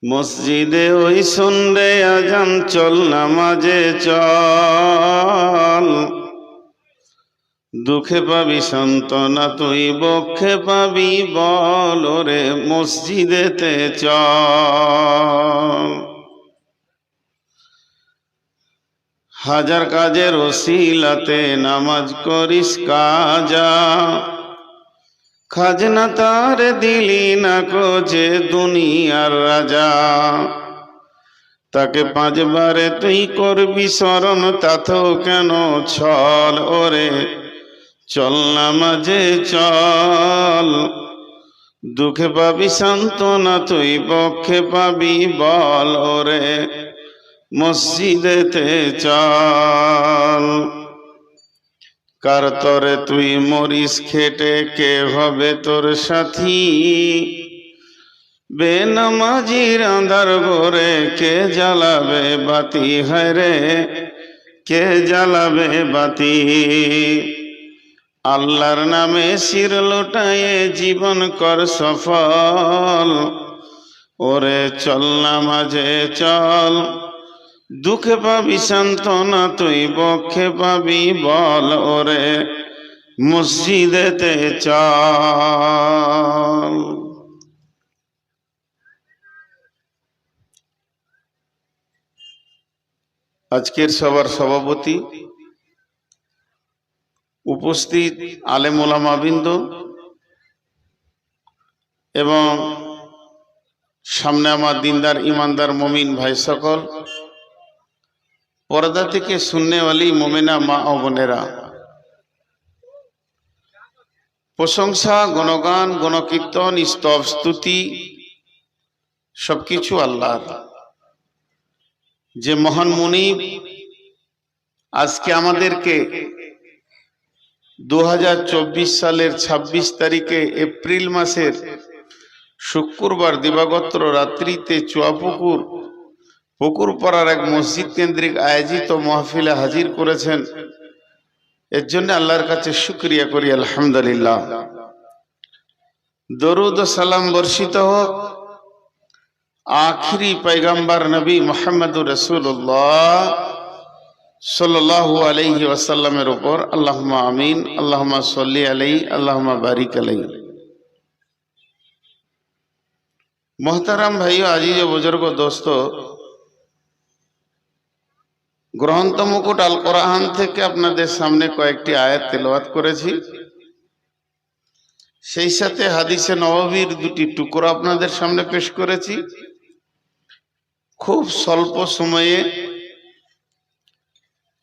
মসজিদে ওই শুনরে আজান, চল নামাজে চল। দুঃখে পাবি সান্ত্বনা তুই, বক্ষে পাবি বল, রে মসজিদেতে চল। হাজার কাজের ওসিলাতে নামাজ করিস কাজা, খাজনা তার দিলি না কো যে দুনিয়ার রাজা। তাকে পাঁচবারে তুই করবি স্মরণ, তাতেও কেন ছল, ওরে চল নামাজে চল। দুঃখে পাবি সান্ত্বনা তুই, পক্ষে পাবি বল, ওরে মসজিদেতে চল। কার তরে তুই মরিস খেটে, কে হবে তোর সাথী? বেনামাজির আঁধার ঘরে কে জ্বালাবে বাতি? হায় রে কে জ্বালাবে বাতি? আল্লাহর নামে শির লোটায়ে জীবন কর সফল, ওরে চল নামাজে চল। দুঃখে পাবি সান্ত্বনা তুই, বক্ষে পাবি বল, ওরে মসজিদেতে চল। আজকের সবার সভাপতি, উপস্থিত আলেম ওলামাবৃন্দ এবং সামনে আমার দিনদার ইমানদার মুমিন ভাই সকল, পর্দা থেকে সুন্নেওয়ালি মুমিনা মা ও বোনেরা, প্রশংসা, গুণগান, গুণকীর্তন, স্তব, স্তুতি সবকিছু আল্লাহর। যে মহান মুনিব আজকে আমাদেরকে 2024 সালের 26 তারিখে এপ্রিল মাসের শুক্রবার দিবাগত রাত্রিতে পুকুরপাড়ার এক মসজিদ কেন্দ্রিক আয়োজিত মাহফিলে হাজির করেছেন, এর জন্য আল্লাহর কাছে শুকরিয়া করি, আলহামদুলিল্লাহ। দরুদ ও সালাম বর্ষিত হোক আখিরি পয়গম্বর নবী মুহাম্মদুর রাসূলুল্লাহ সাল্লাল্লাহু আলাইহি ওয়াসাল্লামের উপর। আল্লাহুম্মা আমিন, আল্লাহুম্মা সাল্লি আলাইহি, আল্লাহুম্মা বারিক আলাইহি। মোহতারাম ভাইও, আজিজ ও বুজুর্গ, দোস্ত, গ্রন্থ মুকুট আল কোরআন থেকে আপনাদের সামনে কয়েকটি আয়াত তেলাওয়াত করেছি, সেই সাথে হাদিসে নববীর দুটি টুকরো আপনাদের সামনে পেশ করেছি। খুব স্বল্প সময়ে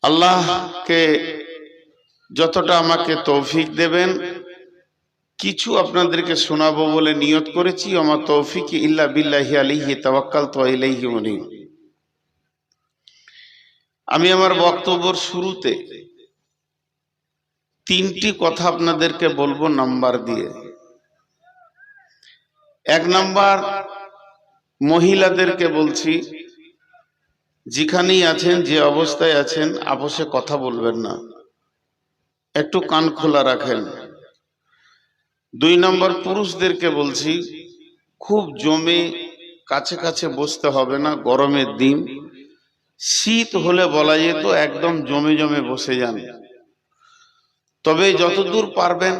আল্লাহকে যতটা আমাকে তৌফিক দেবেন কিছু আপনাদেরকে শোনাবো বলে নিয়ত করেছি। আমার তৌফিক ইল্লা বিল্লাহি আলাইহি তাওয়াক্কালতু ওয়া ইলাইহি উনীব। আমি আমার বক্তব্যের শুরুতে তিনটি কথা আপনাদেরকে বলবো নাম্বার দিয়ে। এক নাম্বার, মহিলাদেরকে বলছি, যেখানেই আছেন, যে অবস্থায় আছেন, আপোষে কথা বলবেন না, একটু কান খোলা রাখেন। দুই নম্বর, পুরুষদেরকে বলছি, খুব জমে কাছে কাছে বসতে হবে না, গরমের দিন। শীত হলে বলা যেত একদম জমে জমে বসে যান। তবে যতদূর পারবেন,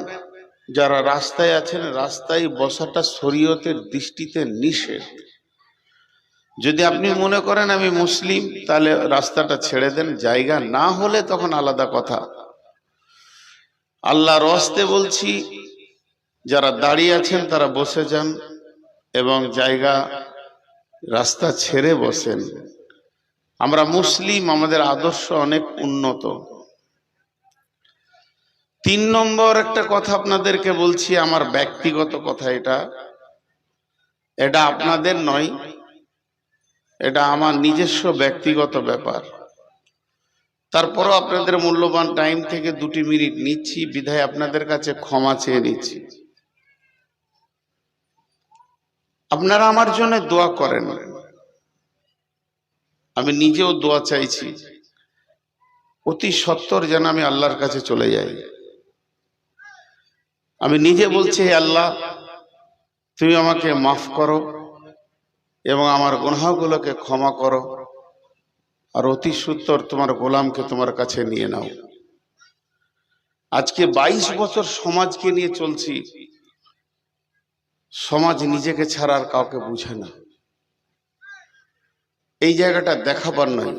যারা রাস্তায় আছেন, রাস্তায় বসাটা শরীয়তের দৃষ্টিতে নিষেধ। যদি আপনি মনে করেন আমি মুসলিম, তাহলে রাস্তাটা ছেড়ে দেন, জায়গা না হলে তখন আলাদা কথা। আল্লাহর ওয়াস্তে বলছি, যারা দাঁড়িয়ে আছেন তারা বসে যান এবং জায়গা রাস্তা ছেড়ে বসেন। আমরা মুসলিম, আমাদের আদর্শ অনেক উন্নত। তিন নম্বর একটা কথা আপনাদেরকে বলছি, আমার ব্যক্তিগত কথা, এটা আপনাদের নয়, এটা আমার নিজস্ব ব্যক্তিগত ব্যাপার। তারপরও আপনাদের মূল্যবান টাইম থেকে 2 মিনিট নিচ্ছি, বিধায় আপনাদের কাছে ক্ষমা চেয়ে নিচ্ছি। আপনারা আমার জন্য দোয়া করেন, আমি নিজেও দোয়া চাইছি, অতি সত্বর যেন আমি আল্লাহর কাছে চলে যাই। আমি নিজে বলছি, হে আল্লাহ, তুমি আমাকে মাফ করো, এবং আমার গুনাহগুলোকে ক্ষমা করো, আর অতি সত্বর তোমার গোলামকে তোমার কাছে নিয়ে নাও। আজকে 22 বছর সমাজকে নিয়ে চলছি, সমাজ নিজেকে ছাড়া আর কাউকে বুঝে না। এই জায়গাটা দেখাবার নয়।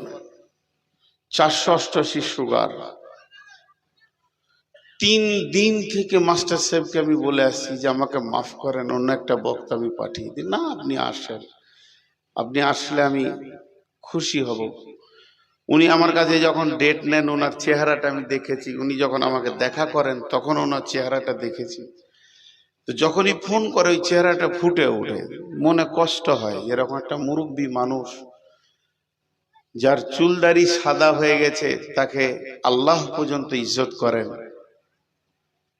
488 সুগার, 3 দিন থেকে মাস্টার সাহেবকে আমি বলে আসছি যে আমাকে মাফ করেন, অন্য একটা বক্তা আমি পাঠিয়ে দিই। না, আপনি আসেন, আপনি আসলে আমি খুশি হব। উনি আমার কাছে যখন ডেট নেন, ওনার চেহারাটা আমি দেখেছি। উনি যখন আমাকে দেখা করেন তখন ওনার চেহারাটা দেখেছি। তো যখনই ফোন করে ওই চেহারাটা ফুটে ওঠে, মনে কষ্ট হয়। এরকম একটা মুরব্বী মানুষ যার চুলদাড়ি সাদা হয়ে গেছে, তাকে আল্লাহ পর্যন্ত ইজ্জত করেন।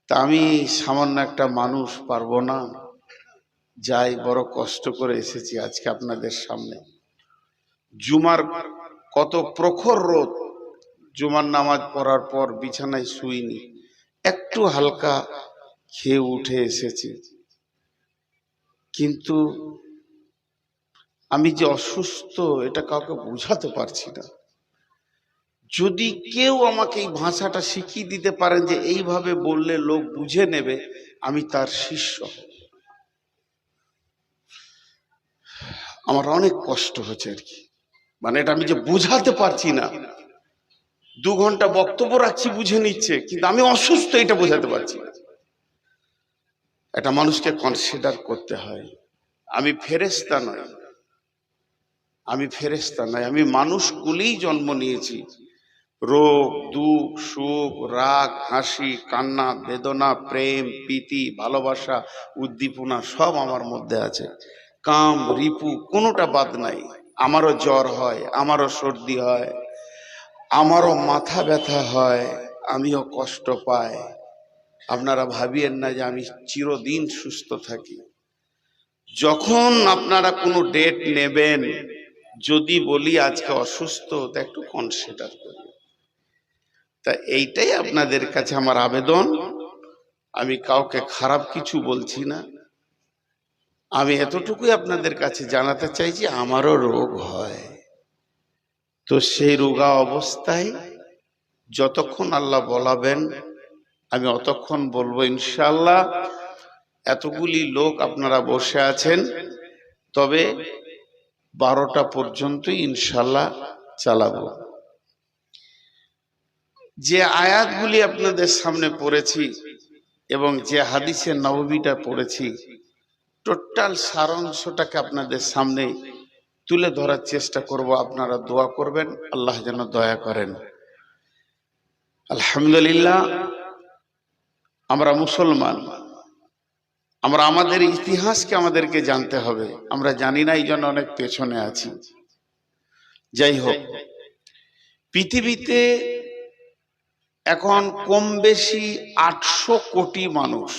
তা আমি সামান্য একটা মানুষ পারবো না? যাই, বড় কষ্ট করে এসেছি আজকে আপনাদের সামনে। জুমার কত প্রখর রোদ, জুমার নামাজ পড়ার পর বিছানায় শুইনি, একটু হালকা খেয়ে উঠে এসেছি। কিন্তু আমি যে অসুস্থ এটা কাউকে বোঝাতে পারছি না। যদি কেউ আমাকে এই ভাষাটা শিখিয়ে দিতে পারেন যে এইভাবে বললে লোক বুঝে নেবে, আমি তার শিষ্য। আমার অনেক কষ্ট হচ্ছে আর কি, মানে এটা আমি যে বোঝাতে পারছি না। 2 ঘন্টা বক্তব্য রাখছি, বুঝে নিচ্ছে, কিন্তু আমি অসুস্থ এটা বোঝাতে পারছি না। এটা মানুষকে কনসিডার করতে হয়। আমি ফেরেশতা নই, আমি ফেরেশতা নই, আমি মানুষ কুলেই জন্ম নিয়েছি। রোগ, দুঃখ, সুখ, রাগ, হাসি, কান্না, বেদনা, প্রেম, প্রীতি, ভালোবাসা, উদ্দীপনা সব আমার মধ্যে আছে। কাম, রিপু কোনোটা বাদ নাই। আমারও জ্বর হয়, আমারও সর্দি হয়, আমারও মাথা ব্যথা হয়, আমিও কষ্ট পাই। আপনারা ভাবিয়েন না যে আমি চিরদিন সুস্থ থাকি। যখন আপনারা কোনো ডেট নেবেন, যদি বলি আজকে অসুস্থ, তা একটু কনসিডার করবেন। তা এইটাই আপনাদের কাছে আমার আবেদন। আমি কাউকে খারাপ কিছু বলছি না, আমি এতটুকুই আপনাদের কাছে জানাতে চাই যে আমারও রোগ হয়। তো সেই রোগা অবস্থায় যতক্ষণ আল্লাহ বলাবেন আমি অতক্ষণ বলবো ইনশাআল্লাহ। এতগুলি লোক আপনারা বসে আছেন, তবে 12টা পর্যন্তই ইনশাআল্লাহ চালাবো। যে আয়াতগুলি আপনাদের সামনে পড়েছি এবং যে হাদিসে নববীটা পড়েছি, টোটাল সারাংশটাকে আপনাদের সামনে তুলে ধরার চেষ্টা করব। আপনারা দোয়া করবেন, আল্লাহ যেন দয়া করেন। আলহামদুলিল্লাহ, আমরা মুসলমান, আমরা আমাদের ইতিহাসকে আমাদেরকে জানতে হবে। আমরা জানি না, এই জন্য অনেক পেছনে আছি। যাই হোক, পৃথিবীতে এখন কম বেশি 800 কোটি মানুষ।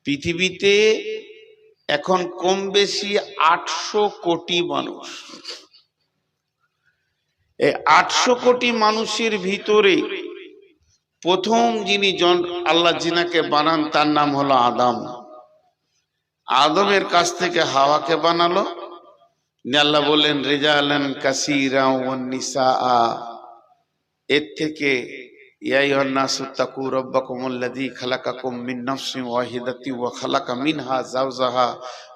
পৃথিবীতে এখন কম বেশি 800 কোটি মানুষ। এই 800 কোটি মানুষের ভিতরে প্রথম যিনি আল্লাহ জিনাকে বানান তার নাম হলো আদম। আদমের কাছ থেকে হাওয়াকে বানালো। আল্লাহ বললেন রিজালান কাসীরা ওয়ান নিসা। এর থেকে ইয়া আইয়ুহান নাসু তাকু রাব্বাকুমুল্লাযী খালাকাকুম মিন নাফসিন ওয়াহিদাতিন ওয়া খালাকা মিনহা যাওজাহা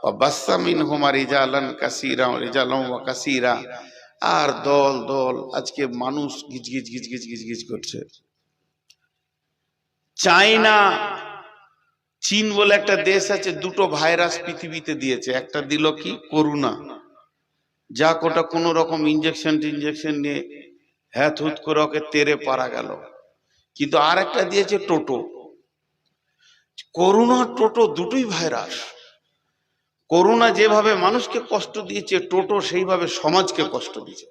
ওয়া বাসসা মিনহুমা রিজালান কাসীরা ওয়া কাসীরা। আর দল দল আজকে মানুষ গিজ গিজ গিজ গিজ গিজ গিজ করছে। চায়না, চীন বলে একটা দেশ আছে, 2টো ভাইরাস পৃথিবীতে দিয়েছে। একটা দিল কি করোনা, যা কোটা কোন রকম ইনজেকশন নিয়ে হ্যাঁ হুত করে ওকে তেরে পারা গেল। কিন্তু আর একটা দিয়েছে টোটো। করোনা টোটো দুটোই ভাইরাস। করোনা যেভাবে মানুষকে কষ্ট দিয়েছে, টোটো সেইভাবে সমাজকে কষ্ট দিয়েছে।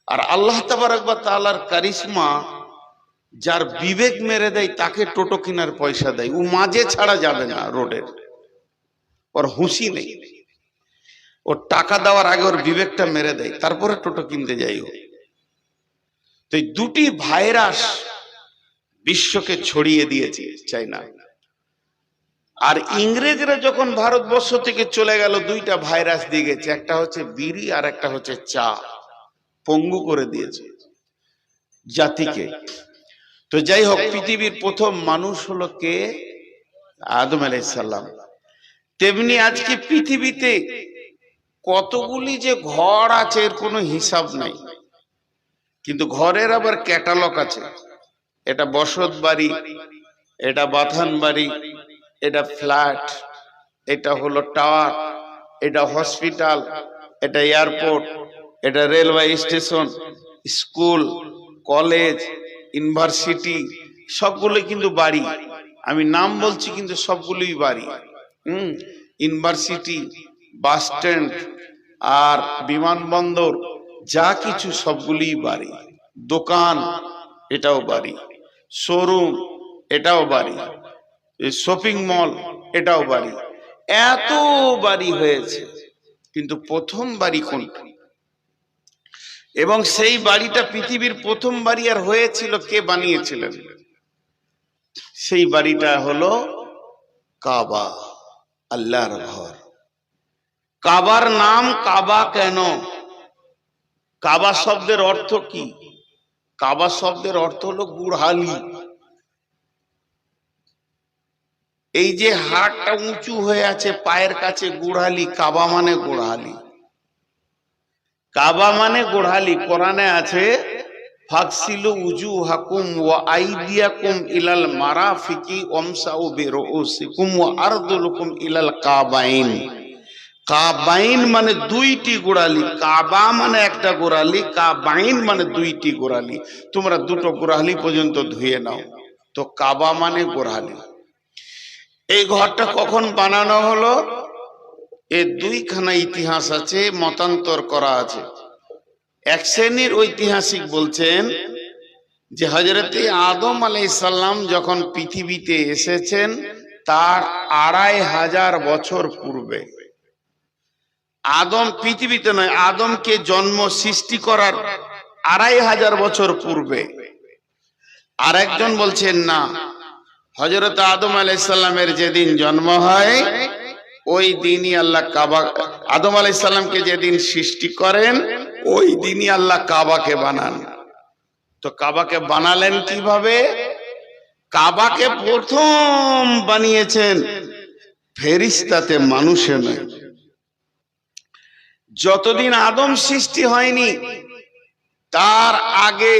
আর আল্লাহ তাবারক ওয়া তাআলার কারিশমা, যার বিবেক মেরে দেয় তাকে টোটো কেনার পয়সা দেয়। ও মাঝে ছাড়া যাবে না রোডের, ওর হুঁশি নেই। ওর টাকা দেওয়ার আগে ওর বিবেকটা মেরে দেয়, তারপরে টোটো কিনতে যাই ও। তো এই দুটি ভাইরাস বিশ্বকে ছড়িয়ে দিয়েছে চায়না। আর ইংরেজরা যখন ভারতবর্ষ থেকে চলে গেল, দুইটা ভাইরাস দিয়ে গেছে, একটা হচ্ছে বিড়ি আর একটা হচ্ছে চা। পঙ্গু করে দিয়েছে জাতিকে। তো যাই হোক, পৃথিবীর প্রথম মানুষ হলো কে? আদম আলাইহিস সালাম। তেমনি আজকে পৃথিবীতে কতগুলি যে ঘর আছে এর কোনো হিসাব নাই, কিন্তু ঘরের আবার ক্যাটালগ আছে। এটা বসত বাড়ি, এটা বাথান বাড়ি, এটা ফ্ল্যাট, এটা হলো টাওয়ার, এটা হসপিটাল, এটা এয়ারপোর্ট, এটা railway station, school, college, university, সবগুলো কিন্তু বাড়ি। আমি নাম বলছি কিন্তু সবগুলোই বাড়ি। ইউনিভার্সিটি, বাস স্ট্যান্ড আর বিমানবন্দর, যা কিছু সবগুলোই বাড়ি। দোকান, এটাও বাড়ি। শোরুম, এটাও বাড়ি। শপিং মল, এটাও বাড়ি। এত বাড়ি হয়েছে, কিন্তু প্রথম বাড়ি কোনটা? এবং সেই বাড়িটা পৃথিবীর প্রথম বাড়ি আর হয়েছিল, কে বানিয়েছিলেন? সেই বাড়িটা হলো কাবা, আল্লাহর ঘর। কাবার নাম কাবা কেন? কাবা শব্দের অর্থ কি? কাবা শব্দের অর্থ হলো গুড়হালি। এই যে হাড়টা উঁচু হয়ে আছে পায়ের কাছে, গুড়হালি। কাবা মানে গুড়হালি। কাবা মানে গোড়ালি। কোরআনে আছে ফাকসিলু উজুহাকুম ওয়া আইদিয়াকুম ইলাল মারাফিকি ওয়ামসাউ বিরুসিকুম ওয়া আরজুলুকুম ইলাল কাবাইন। কাবাইন মানে দুইটি গোড়ালি। কাবা মানে একটা গোড়ালি, কাবাইন মানে দুইটি গোড়ালি। তোমরা দুটো গোড়ালি পর্যন্ত ধুয়ে নাও। তো কাবা মানে গোড়ালি। এই ঘরটা কখন বানানো হলো? এর দুইখানা ইতিহাস আছে, মতান্তর করা আছে। এক শ্রেণীর ঐতিহাসিক বলছেন যে হযরতে আদম আলাইহিস সালাম যখন পৃথিবীতে এসেছেন তার 2500 বছর পূর্বে। আদম পৃথিবীতে নয়, আদমকে জন্ম সৃষ্টি করার 2500 বছর পূর্বে। আর একজন বলছেন না, হযরত আদম আলাইহিস সালামের যেদিন জন্ম হয় ওই দিনই আল্লাহ কাবা, আদম আলাইহিস সালামকে যেদিন সৃষ্টি করেন ওই দিনই আল্লাহ কাবাকে বানান। তো কাবাকে বানালেন কিভাবে? কাবাকে প্রথম বানিয়েছেন ফেরেশতাতে, মানুষে নয়। যতদিন আদম সৃষ্টি হয়নি তার আগে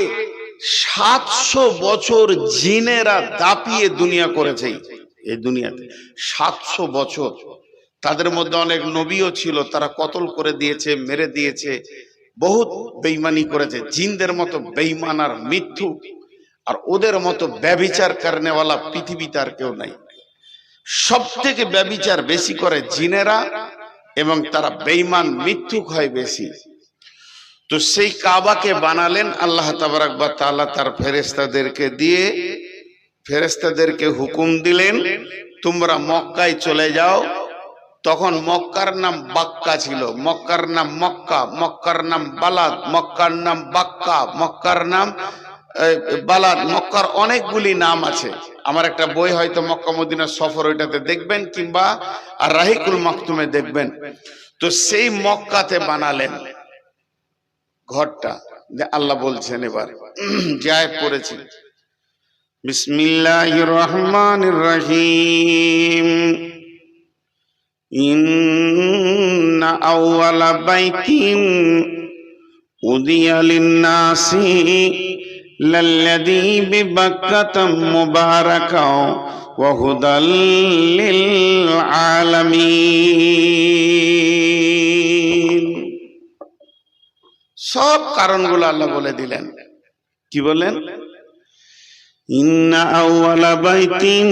700 বছর জিনেরা দাপিয়ে দুনিয়া করেছে। এই দুনিয়াতে 700 বছর। তাদের মধ্যে অনেক নবীও ছিল, তারা কতল করে দিয়েছে, মেরে দিয়েছে, বহুত বেঈমানি করেছে। জিনদের মতো বেঈমান আর মিথ্যু আর ওদের মতো ব্যভিচার করনেওয়ালা পৃথিবীতে আর কেউ নাই। সব থেকে ব্যভিচার বেশি করে জিনেরা, এবং তারা বেঈমান মিথ্যুক হয় বেশি। তো সেই কাবাকে বানালেন আল্লাহ তাবারক ওয়া তাআলা তার ফেরেশতাদেরকে দিয়ে। ফেরেশতাদেরকে হুকুম দিলেন তোমরা মক্কায় চলে যাও। তখন মক্কার নাম বাক্কা ছিল, মক্কার নাম মক্কা, মক্কার নাম বালাদ, মক্কার নাম বাক্কা, মক্কার নাম বালাদ। মক্কার অনেকগুলি নাম আছে। আমার একটা বই হয়তো মক্কা মদিনা সফর, ওইটাতে দেখবেন, কিংবা আর রাহিকুল মাকতুমে দেখবেন। তো সেই মক্কাতে বানালেন ঘরটা। আল্লাহ বলছেন, এবার যায় পড়েছি, বিসমিল্লাহির রহমানির রহিম। ইন্না আউওয়ালা বাইতিন উদিয়া লিন-নাসি লাল্লাযী বিবাক্কাতা মুবারাকাও ওয়া হুদাল লিল আলামিন। সব কারণগুলো আল্লাহ বলে দিলেন। কি বলেন? ইন্না আউওয়ালা বাইতিন,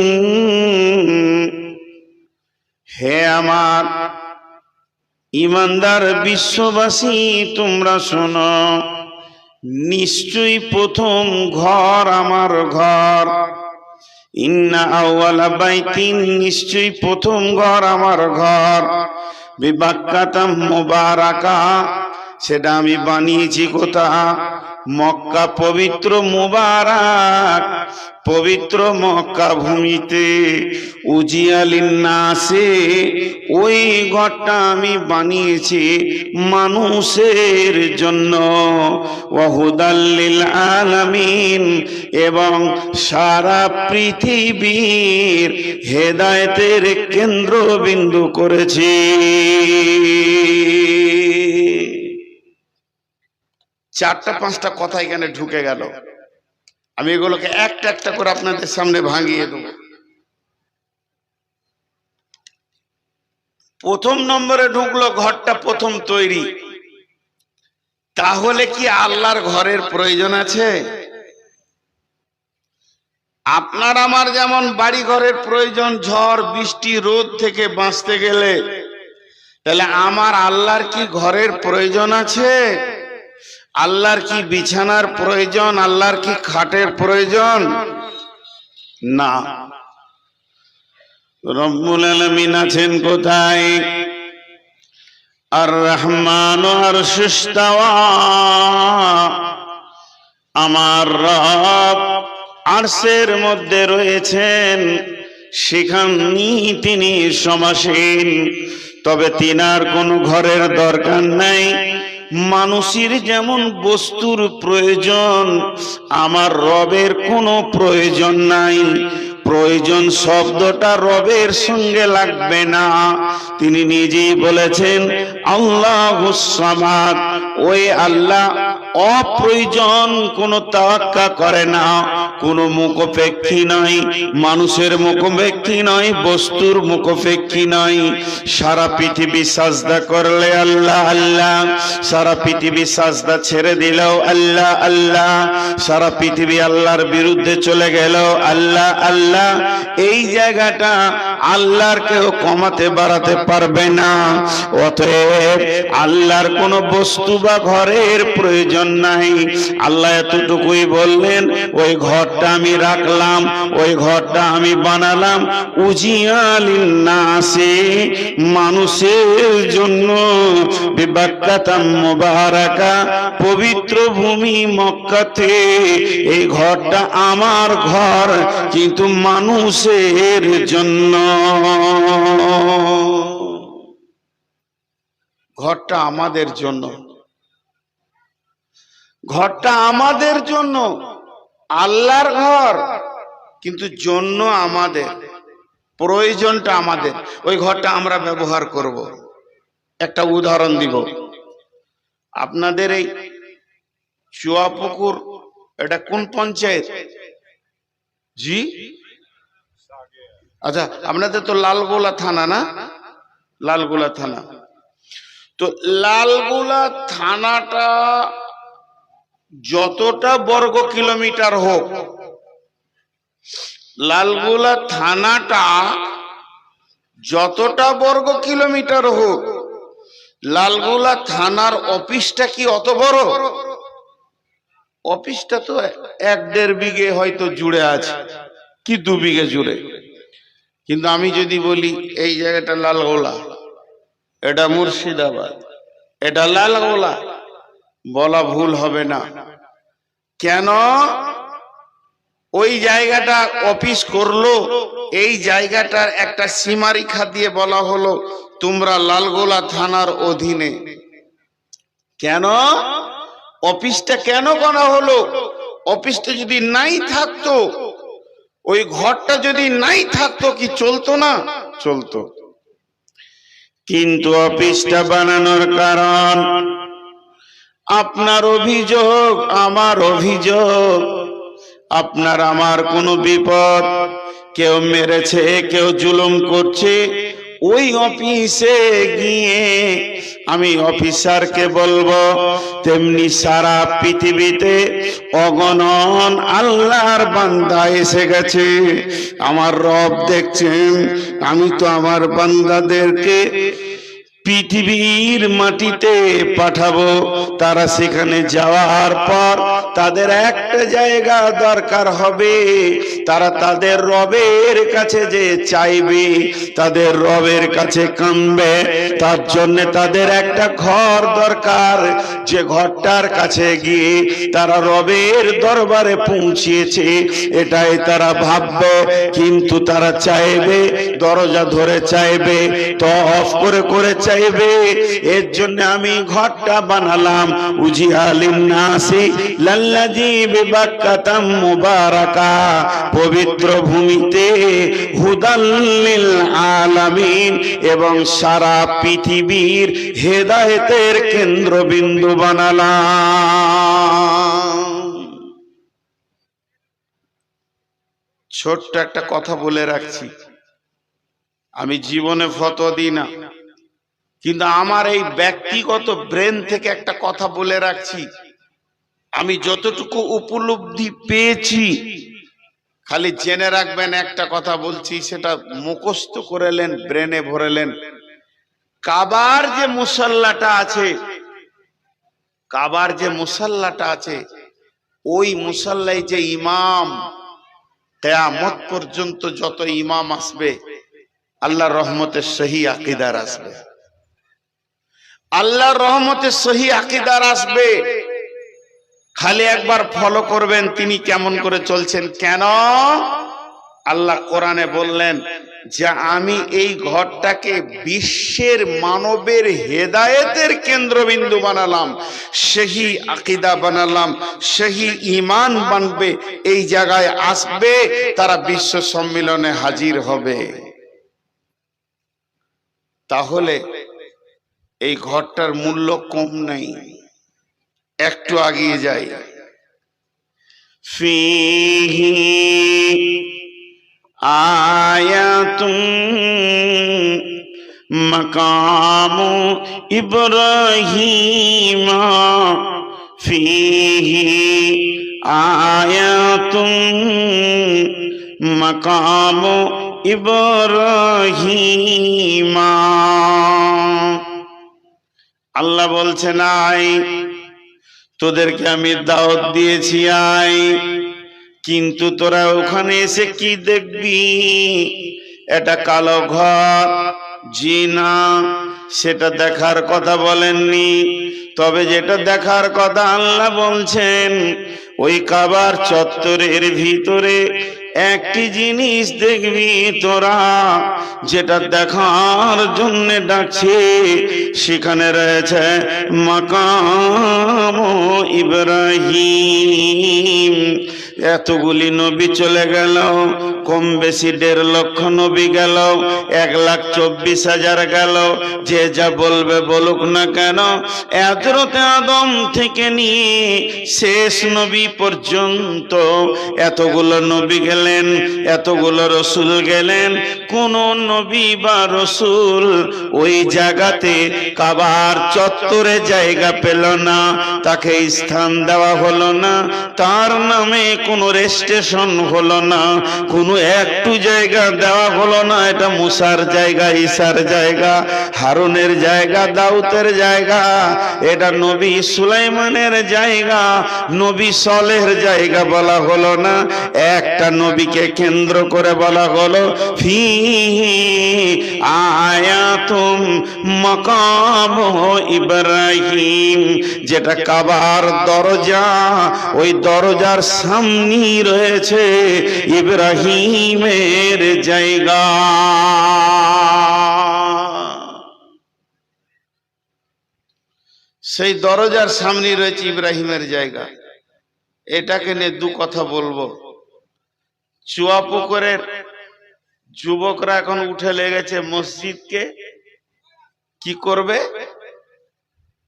হে আমার ইমানদার বিশ্ববাসী তোমরা শোনো, নিশ্চয়ই প্রথম ঘর আমার ঘর। ইন্না আউওয়ালা বাইতিন, নিশ্চয়ই প্রথম ঘর আমার ঘর। বিবাক্কাতা মুবারাকা, সেটা আমি বানিয়েছি কোথা? মক্কা পবিত্র মুবারক, পবিত্র মক্কা ভূমিতে উজিয়ালিন নাসে, ওই ঘরটা আমি বানিয়েছি মানুষের জন্য, ওয়াহুদাল্লিল আলামিন, এবং সারা পৃথিবীর হেদায়েতের কেন্দ্রবিন্দু করেছি। চারটা পাঁচটা কথা এখানে ঢুকে গেল, আমি এগুলোকে একটা একটা করে আপনাদের সামনে ভাঙিয়ে দেব। প্রথম নম্বরে ঢুকলো ঘরটা প্রথম তৈরি। তাহলে কি আল্লাহর ঘরের প্রয়োজন আছে? আপনার আমার যেমন বাড়ি ঘরের প্রয়োজন, ঝড় বৃষ্টি রোদ থেকে বাঁচতে গেলে, তাহলে আমার আল্লাহর কি ঘরের প্রয়োজন আছে? আল্লাহর কি বিছানার প্রয়োজন? আল্লাহর কি খাটের প্রয়োজন? না। রব্বুল আলামিন আছেন কোথায়? আর রহমান আরশিস ইস্তাওয়া, আমার রব আরশের মধ্যে রয়েছেন, সেখানেই তিনি সমাসীন। তবে তিনার কোনো ঘরের দরকার নাই। মানুষের যেমন বস্তুর প্রয়োজন, আমার রবের কোনো প্রয়োজন নাই। প্রয়োজন শব্দটা রবের সঙ্গে লাগবে না। তিনি নিজেই বলেছেন আল্লাহুস সামাদ, ওই আল্লাহ অপ্রয়োজন, কোনো তাওয়াক্কা করে না, কোনো মুখোপেক্ষী নয়, মানুষের মুখোপেক্ষী নয়, বস্তুর মুখোপেক্ষী নয়। সারা পৃথিবী সাজদা করলে আল্লাহ আল্লাহ, সারা পৃথিবী সাজদা ছেড়ে দিলেও আল্লাহ আল্লাহ, সারা পৃথিবী আল্লাহর বিরুদ্ধে চলে গেল আল্লাহ আল্লাহ। এই জায়গাটা আল্লাহর কেউ কমাতে বাড়াতে পারবে না। অতএব আল্লাহর কোনো বস্তু বা ঘরের প্রয়োজন নাই। আল্লাহ এতটুকুই বললেন, ওই ঘরটা আমি রাখলাম, ওই ঘরটা আমি বানালাম উজিয়ালিন নাসে, মানুষের জন্য, বিবাক্কাতাম মুবারাকা, পবিত্র ভূমি মক্কাতে। এই ঘরটা আমার ঘর, কিন্তু মানুষের জন্য। ঘরটা আমাদের জন্য, ঘরটা আমাদের জন্য, আল্লাহর ঘর, কিন্তু জন্য আমাদের, প্রয়োজনটা আমাদের। ওই ঘরটা আমরা ব্যবহার করব। একটা উদাহরণ দিব। আপনাদের এই চুয়াপুকুর, এটা কোন পঞ্চায়েত? জি, আচ্ছা, আপনাদের তো লালগোলা থানা না? লালগোলা থানা। তো লালগোলা থানাটা যতটা বর্গ কিলোমিটার হোক, লালগোলা থানাটা যতটা বর্গ কিলোমিটার হোক, লালগোলা থানার অফিসটা কি অত বড়? অফিসটা তো 1-1.5 বিঘে হয়তো জুড়ে আছে, কি 2 বিঘে জুড়ে। কিন্তু আমি যদি বলি এই জায়গাটা লালগোলা, এটা মুর্শিদাবাদ, এটা লালগোলা, বলা ভুল হবে না। কেন? ওই জায়গাটা অফিস করলো, এই জায়গাটার একটা সীমারেখা দিয়ে বলা হলো তোমরা লালগোলা থানার অধীনে। কেন অফিসটা কেন করা হলো? অফিসটা যদি নাই থাকতো, ওই ঘরটা যদি নাই থাকতো, কি চলতো না? চলতো। কিন্তু অফিসটা বানানোর কারণ, আপনার অভিযোগ, আমার অভিযোগ, আপনার আমার কোনো বিপদ, কেউ মেরেছে, কেউ জুলুম করছে, ওই অফিসে গিয়ে আমি অফিসারকে বলবো, তেমনি সারা পৃথিবীতে অগণন আল্লাহর বান্দা এসে গেছে। আমার রব দেখছেন, আমি তো আমার বান্দাদেরকে পৃথিবীর মাটিতে পাঠাবো। তারা সেখানে যাওয়ার পর তাদের একটা জায়গা দরকার হবে। তারা তাদের রবের কাছে যে চাইবে, তাদের রবের কাছে কাঁদবে, তার জন্য তাদের একটা ঘর দরকার। যে ঘরটার কাছে গিয়ে তারা রবের দরবারে পৌঁছিয়েছে এটাই তারা ভাববে। কিন্তু তারা চাইবে, দরজা ধরে চাইবে, তওয়াফ করে করে চাইবে। এর জন্য আমি ঘরটা বানালাম। উজিআলিন নাসি লাল্লাযী বিবাক্কাতাম মুবারাকা, পবিত্র ভূমিতে হুদাল লিল আলামিন, এবং সারা পৃথিবীর হেদায়েতের কেন্দ্রবিন্দু বানালাম। ছোট্ট একটা কথা বলে রাখছি, আমি জীবনে ফতোয়া দিই না, কিন্তু আমার এই ব্যক্তিগত ব্রেন থেকে একটা কথা বলে রাখছি। আমি যতটুকু উপলব্ধি পেয়েছি, খালি জেনে রাখবেন একটা কথা বলছি, সেটা মুখস্থ করেলেন, ব্রেনে ভরেলেন। কাবার যে মুসাল্লাটা আছে, কাবার যে মুসাল্লাটা আছে, ওই মুসাল্লায় যে ইমাম, কিয়ামত পর্যন্ত যত ইমাম আসবে আল্লাহর রহমতে সহি আকীদার আসবে, আল্লাহর রহমতে সহি আকীদার আসবে। খালি একবার ফলো করবেন তিনি কেমন করে চলছেন। কেন? আল্লাহ কোরআনে বললেন যে আমি এই ঘরটাকে বিশ্বের মানবের হেদায়েতের কেন্দ্রবিন্দু বানালাম, সহি আকীদা বানালাম, সহি ঈমান বানবে, এই জায়গায় আসবে, তারা বিশ্ব সম্মেলনে হাজির হবে। তাহলে এই ঘরটার মূল্য কম নাই। একটু আগিয়ে যাই। ফিহি আয়াতুম মাকামু ইব্রাহিম, ফিহি আয়াতুম মাকামু ইব্রাহিম। আল্লাহ বলছেন আয়, তোদেরকে আমি দাওয়াত দিয়েছি আয়, কিন্তু তোরা ওখানে এসে কি দেখবি? এটা কালো ঘর, জি না, সেটা দেখার কথা বলেননি। তবে যেটা দেখার কথা আল্লাহ বলছেন, ওই কাবার চত্বরের ভিতরে একটি জিনিস দেখবি তোরা, যেটা দেখার জন্য ডাকছে। সেখানে রয়েছে মাকাম ইব্রাহিম। এতগুলি নবী চলে গেল, কম বেশি 1.5 লক্ষ নবী গেল, 1,24,000 গেল। যে যা বলবে বলুক না কেন, হযরত আদম থেকে নিয়ে শেষ নবী পর্যন্ত এতগুলো নবী গেলেন, এতগুলো রসুল গেলেন, কোন নবী বা রসুল ওই জায়গাতে কাবার চত্বরে জায়গা পেল না, তাকে স্থান দেওয়া হলো না, তার নামে কোনো রেজিস্ট্রেশন হলো না, কোনো একটু জায়গা দেওয়া হলো না। এটা মুসার জায়গা, ঈসার জায়গা, হারুনের জায়গা, দাউদের জায়গা, এটা নবী সুলাইমানের জায়গা, নবী সলেহের জায়গা বলা হলো না। একটা নবীকে কেন্দ্র করে বলা হলো ফি আয়াতুম মাকাম ইব্রাহিম, যেটা কাবার দরজা, ওই দরজার সামনে রয়েছে ইব্রাহিমের জায়গা। সেই দরজার সামনে রয়েছে ইব্রাহিমের জায়গা। এটাকে নিয়ে দু কথা বলবো। চুয়াপুকুরের যুবকরা এখন উঠে লেগেছে মসজিদকে কি করবে,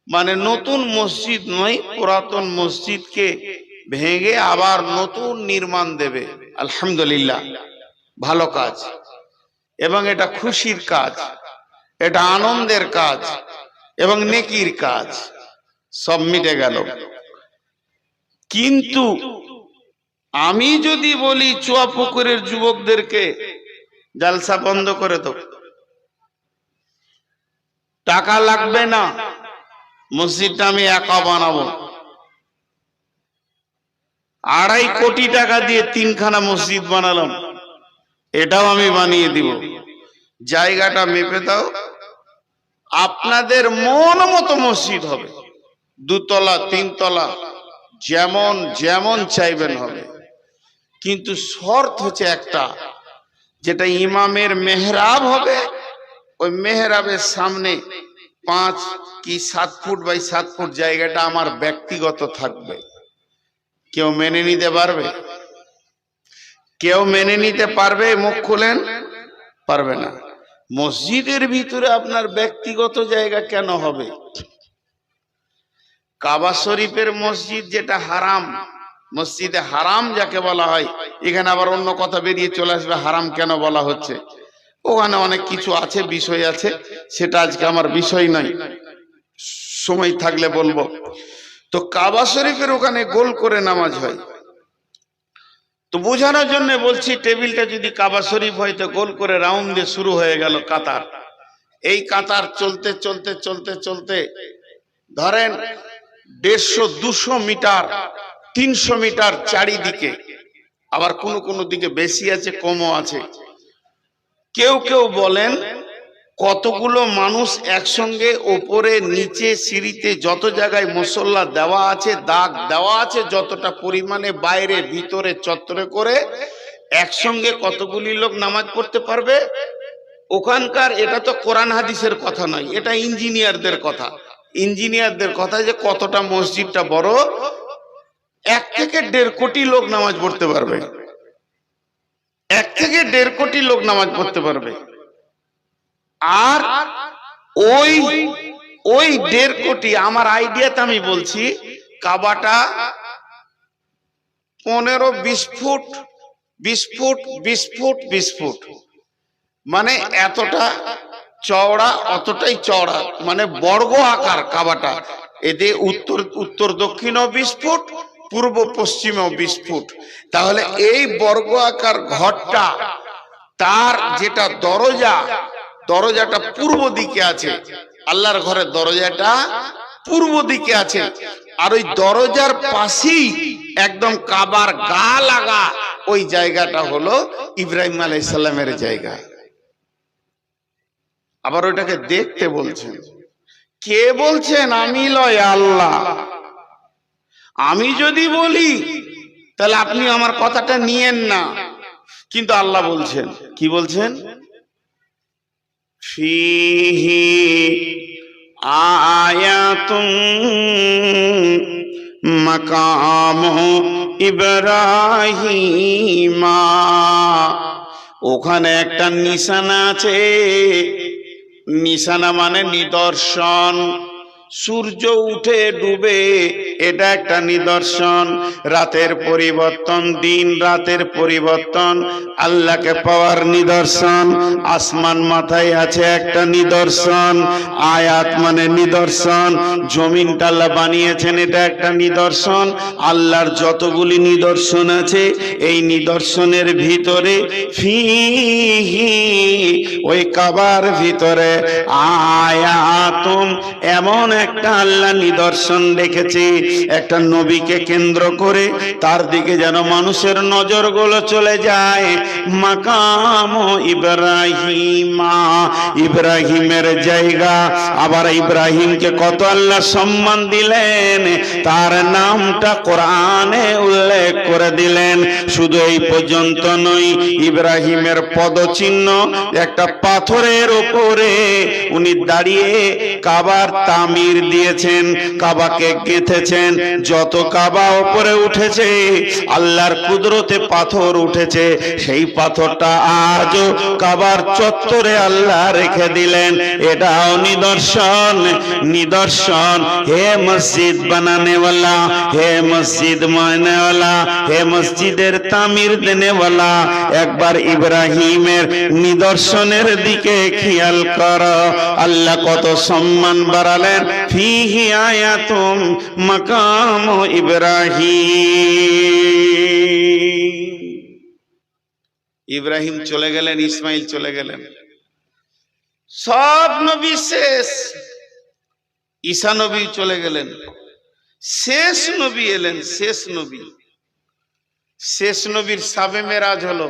মানে নতুন মসজিদ নয়, পুরাতন মসজিদকে ভেঙে আবার নতুন নির্মাণ দেবে। আলহামদুলিল্লাহ, ভালো কাজ, এবং এটা খুশির কাজ, এটা আনন্দের কাজ এবং নেকির কাজ, সব মিটে গেল। কিন্তু আমি যদি বলি চুয়াপুকুরের যুবকদেরকে জালসা বন্ধ করে দাও, টাকা লাগবে না, মসজিদটা আমি একা বানাবো। 2.5 কোটি টাকা দিয়ে 3খানা মসজিদ বানালাম, এটাও আমি বানিয়ে দিব। জায়গাটা মেপে দাও, আপনাদের মন মতো মসজিদ হবে, 2 তলা 3 তলা, যেমন যেমন চাইবেন হবে। কিন্তু শর্ত হচ্ছে একটা, যেটা ইমামের মেহরাব হবে, ওই মেহরাবের সামনে 5 কি 7 ফুট বাই 7 ফুট জায়গাটা আমার ব্যক্তিগত থাকবে। কেউ মেনে নিতে পারবে? কেউ মেনে নিতে পারবে? মুখ খুলেন, পারবে না। মসজিদের ভিতরে আপনার ব্যক্তিগত জায়গা কেন হবে? কাবা শরীফের মসজিদ যেটা হারাম, মসজিদে হারাম যাকে বলা হয়, এখানে আবার অন্য কথা বেরিয়ে চলে আসবে হারাম কেন বলা হচ্ছে। ওখানে অনেক কিছু আছে, বিষয় আছে, সেটা আজকে আমার বিষয় নয়, সময় থাকলে বলবো। তো কাবা শরীফের ওখানে গোল করে নামাজ হয়, তো বোঝানোর জন্য বলছি, টেবিলটা যদি কাবা শরীফ হয় তো গোল করে রাউন্ড দিয়ে শুরু হয়ে গেল কাতার। এই কাতার চলতে চলতে চলতে চলতে ধরেন 150-200 মিটার 300 মিটার চারিদিকে, আবার কোন কোন দিকে বেশি আছে, কমও আছে। কেউ কেউ বলেন কতগুলো মানুষ একসঙ্গে ওপরে নিচে সিঁড়িতে যত জায়গায় মুসল্লা দেওয়া আছে, দাগ দেওয়া আছে, যতটা পরিমাণে বাইরে ভিতরে চত্বরে করে একসঙ্গে কতগুলি লোক নামাজ পড়তে পারবে ওখানকার। এটা তো কোরআন হাদিসের কথা নয়, এটা ইঞ্জিনিয়ারদের কথা। ইঞ্জিনিয়ারদের কথা যে কতটা মসজিদটা বড়, 1 থেকে 1.5 কোটি লোক নামাজ পড়তে পারবে, 1 থেকে 1.5 কোটি লোক নামাজ পড়তে পারবে। আর ওই 1.5 কোটি, আমার আইডিয়াতে আমি বলছি, কাবাটা 15-20 ফুট 20 ফুট 20 ফুট 20 ফুট, মানে এতটা চওড়া, অতটাই চওড়া, মানে বর্গ আকার কাবাটা। এতে উত্তর দক্ষিণও 20 ফুট, পূর্ব পশ্চিমেও 20 ফুট। তাহলে এই বর্গ আকার ঘরটা, তার যেটা দরজাটা পূর্ব দিকে আছে, আল্লাহর ঘরের দরজাটা পূর্ব দিকে আছে। আর ওই দরজার পাশেই একদম কাবার গা লাগা ওই জায়গাটা হলো ইব্রাহিম আলাইহিস সালামের জায়গা। আবার ওইটাকে দেখতে বলছেন। কে বলছেন? আমি লয়, আল্লাহ। আমি যদি বলি তাহলে আপনি আমার কথাটা নিয়েন না, কিন্তু আল্লাহ বলছেন। কি বলছেন? ফিহি আয়াতুন মাকামু ইব্রাহিমা, ওখানে একটা নিশানা আছে। নিশানা মানে নিদর্শন। সূর্য উঠে ডুবে, এটা একটা নিদর্শন। রাতের পরিবর্তন, দিন রাতের পরিবর্তন, আল্লাহকে পাওয়ার নিদর্শন। আসমান মাথায় আছে, একটা নিদর্শন। আয়াত মানে নিদর্শন। জমিনটা আল্লাহ বানিয়েছেন, এটা একটা নিদর্শন। আল্লাহর যতগুলি নিদর্শন আছে, এই নিদর্শনের ভিতরে ফিহি, ওই কাবার ভিতরে আয়াতুন, এমন একটা আল্লাহ নিদর্শন রেখেছে, একটা নবীকে কেন্দ্র করে তার দিকে যেন মানুষের নজরগুলো চলে যায়। মাকাম ইব্রাহিমা, ইব্রাহিমের জায়গা। আবার ইব্রাহিমকে কত আল্লাহ সম্মান দিলেন, তার নামটা কোরআনে উল্লেখ করে দিলেন। শুধু এই পর্যন্ত নয়, ইব্রাহিমের পদচিহ্ন একটা পাথরের উপরে উনি দাঁড়িয়ে কাবার তামির দিয়েছেন, কাবাকে গেঁথেছেন। যত কাবা উপরে উঠেছে, আল্লাহর কুদরতে পাথর উঠেছে, সেই পাথরটা আজও কাবার চত্বরে আল্লাহ রেখে দিলেন। এটাও নিদর্শন। নিদর্শন। হে মসজিদ বানানেওয়ালা, হে মসজিদ মানেওয়ালা, হে মসজিদের তামির দেনেওয়ালা, একবার ইব্রাহিমের নিদর্শনের দিকে খেয়াল করো। আল্লাহ কত সম্মান বাড়ালেন। ফিহি আয়াতুম মাকাম ইব্রাহিম। ইব্রাহিম চলে গেলেন, ইসমাইল চলে গেলেন। সব নবী শেষ, ঈসা নবী চলে গেলেন, শেষ নবী এলেন। শেষ নবীর সাবে মেরাজ হলো।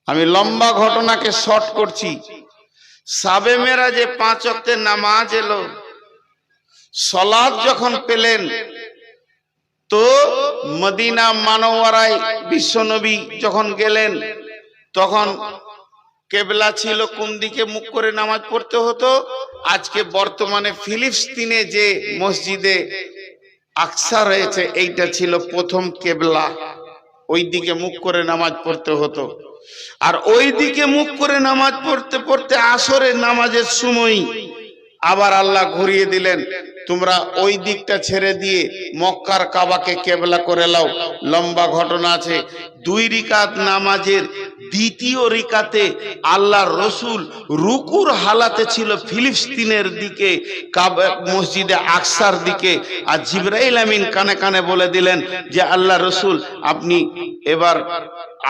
আমি লম্বা ঘটনাকে শর্ট করছি। সাবে মেরাজে 5 ওয়াক্তের নামাজ এলো। সালাত যখন পেলেন তো মদিনা মানওয়ারায় বিশ্বনবী যখন গেলেন তখন কেবলা ছিল কোন দিকে মুখ করে নামাজ পড়তে হতো। আজকে বর্তমানে ফিলিস্তিনে যে মসজিদে আকসা রয়েছে এইটা ছিল প্রথম কেবলা, ওই দিকে মুখ করে নামাজ পড়তে হতো। আর ওই দিকে মুখ করে নামাজ পড়তে পড়তে আসরের নামাজের সময় আবার আল্লাহ ঘুরিয়ে দিলেন, তোমরা ওই দিকটা ছেড়ে দিয়ে মক্কার কাবাকে কেবলা করে লাও। লম্বা ঘটনা আছে। 2 রিকাত নামাজের দ্বিতীয় রিকাতে আল্লাহ রসুল রুকুর হালাতে ছিল ফিলিস্তিনের দিকে, কাবা মসজিদে আকসার দিকে। আর জিবরাইল আমিন কানে কানে বলে দিলেন যে আল্লাহ রসুল আপনি এবার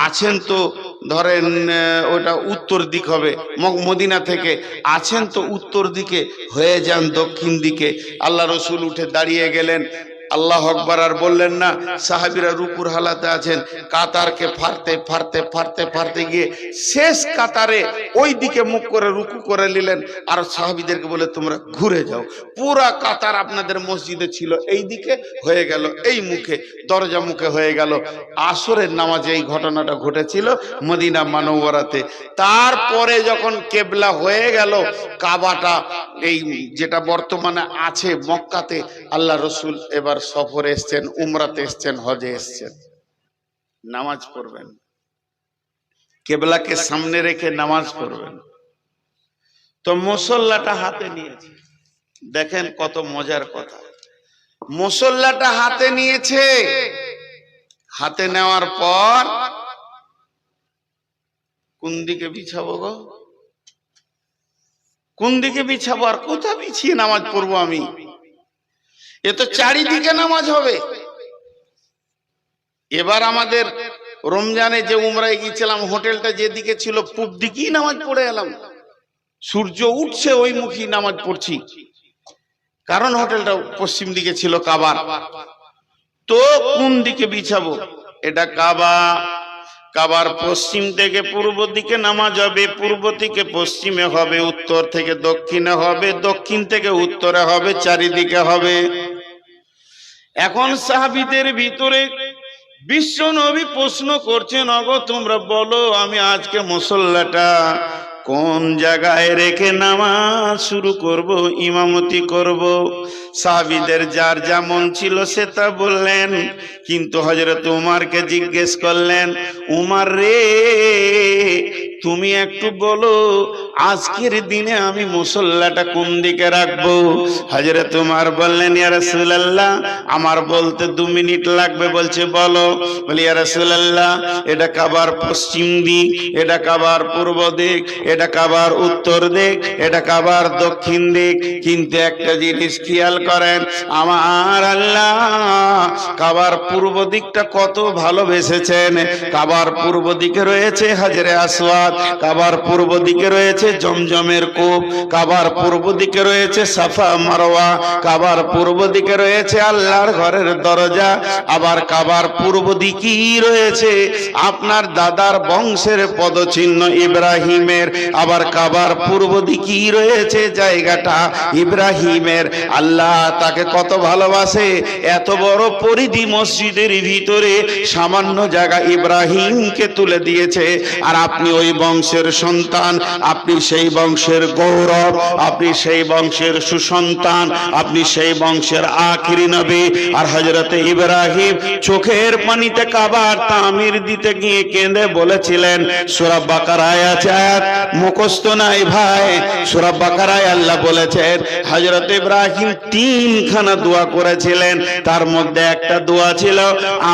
আছেন তো ধরেন ওটা উত্তর দিক হবে, মদিনা থেকে আছেন তো উত্তর দিকে, হয়ে যান দক্ষিণ দিকে। আল্লাহ রসুল উঠে দাঁড়িয়ে গেলেন, আল্লাহ আকবার আর বললেন না। সাহাবীরা রুকুর হালাতে আছেন, কাতারকে ফাড়তে ফাড়তে ফাড়তে ফাড়তে গিয়ে শেষ কাতারে ওই দিকে মুখ করে রুকু করে নিলেন। আর সাহাবীদেরকে বলে তোমরা ঘুরে যাও, পুরা কাতার আপনাদের মসজিদে ছিল এই দিকে, হয়ে গেল এই মুখে, দরজা মুখে হয়ে গেল। আসরের নামাজে এই ঘটনাটা ঘটেছিল মদিনা মানওয়ারাতে। তারপরে যখন কেবলা হয়ে গেল কাবাটা, এই যেটা বর্তমানে আছে মক্কাতে, আল্লাহ রসুল এবার সফরে এসছেন, উমরাতে এসছেন, হজে এসছেন। নামাজ পড়বেন, কেবলাকে সামনে রেখে নামাজ পড়বেন। তো মুসল্লাটা হাতে নিয়েছে, দেখেন কত মজার কথা। মুসল্লাটা হাতে নিয়েছে, হাতে নেওয়ার পর কোন দিকে বিছাবো গো, কোন দিকে বিছাবো আর কোথা বিছিয়ে নামাজ পড়বো আমি? এ তো চারিদিকে নামাজ হবে। এবার আমাদের রমজানে যে উমরায় গিয়েছিলাম, হোটেলটা যেদিকে ছিল পূব দিকেই নামাজ পড়ে এলাম। সূর্য উঠছে ওই মুখী নামাজ পড়ছি, কারণ হোটেলটা পশ্চিম দিকে ছিল কাবার। তো কোন দিকে বিছাবো? এটা কাবা, কাবার পশ্চিম থেকে পূর্ব দিকে নামাজ হবে, পূর্ব থেকে পশ্চিমে হবে, উত্তর থেকে দক্ষিণে হবে, দক্ষিণ থেকে উত্তরে হবে, চারিদিকে হবে। এখন সাহাবীদের ভিতরে বিশ্ব নবী প্রশ্ন করছেন, ওগো তোমরা বলো আমি আজকে মুসল্লাটা কোন জায়গায় রেখে নামাজ শুরু করব, ইমামতি করব? সাহাবীদের যার যেমন ছিল সে তা বললেন, কিন্তু হযরত উমরকে জিজ্ঞেস করলেন, উমর রে তুমি একটু বলো আজকের দিনে আমি মুসল্লাটা কোন দিকে রাখবো? হযরত উমর বললেন, ইয়া রাসূলুল্লাহ আমার বলতে 2 মিনিট লাগবে। বলছে বলো। বলি ইয়া রাসূলুল্লাহ এটা কাবার পশ্চিম দিক, এটা কাবার পূর্ব দিক, এটা কাবার উত্তর দিক, এটা কাবার দক্ষিণ দিক। কিন্তু একটা জিনিস খেয়াল করেন, আমার আল্লাহ কাবার পূর্ব দিকটা কত ভালোবেসেছেন। কাবার পূর্ব দিকে রয়েছে হাজরে আসওয়াদ, কাবার পূর্ব দিকে রয়েছে জমজমের কূপ, কাবার পূর্ব দিকে রয়েছে সাফা মারওয়া, কাবার পূর্ব দিকে রয়েছে আল্লাহর ঘরের দরজা। আবার কাবার পূর্ব দিকেই রয়েছে আপনার দাদার বংশের পদচিহ্ন ইব্রাহিমের। আবার কাবার পূর্ব দিকেই রয়েছে জায়গাটা ইব্রাহিমের। আল্লাহ তাকে কত ভালোবাসে, এত বড় পরিধি মসজিদের ভিতরে সামান্য জায়গা ইব্রাহিমকে তুলে দিয়েছে। আর আপনি ওই বংশের সন্তান, আপনি সেই বংশের গৌরব, আপনি সেই বংশের সুসন্তান, আপনি সেই বংশের আখিরি নবী। আর হযরত ইব্রাহিম চোখের পানিতে কাবার তামির দিতে গিয়ে কেঁদে বলেছিলেন, সূরা বাকারায় আছে, আয়াত মুখস্থ নাই ভাই, সূরা বাকারায় আল্লাহ বলেছেন হযরত ইব্রাহিম 3খানা দোয়া করেছিলেন। তার মধ্যে একটা দোয়া ছিল,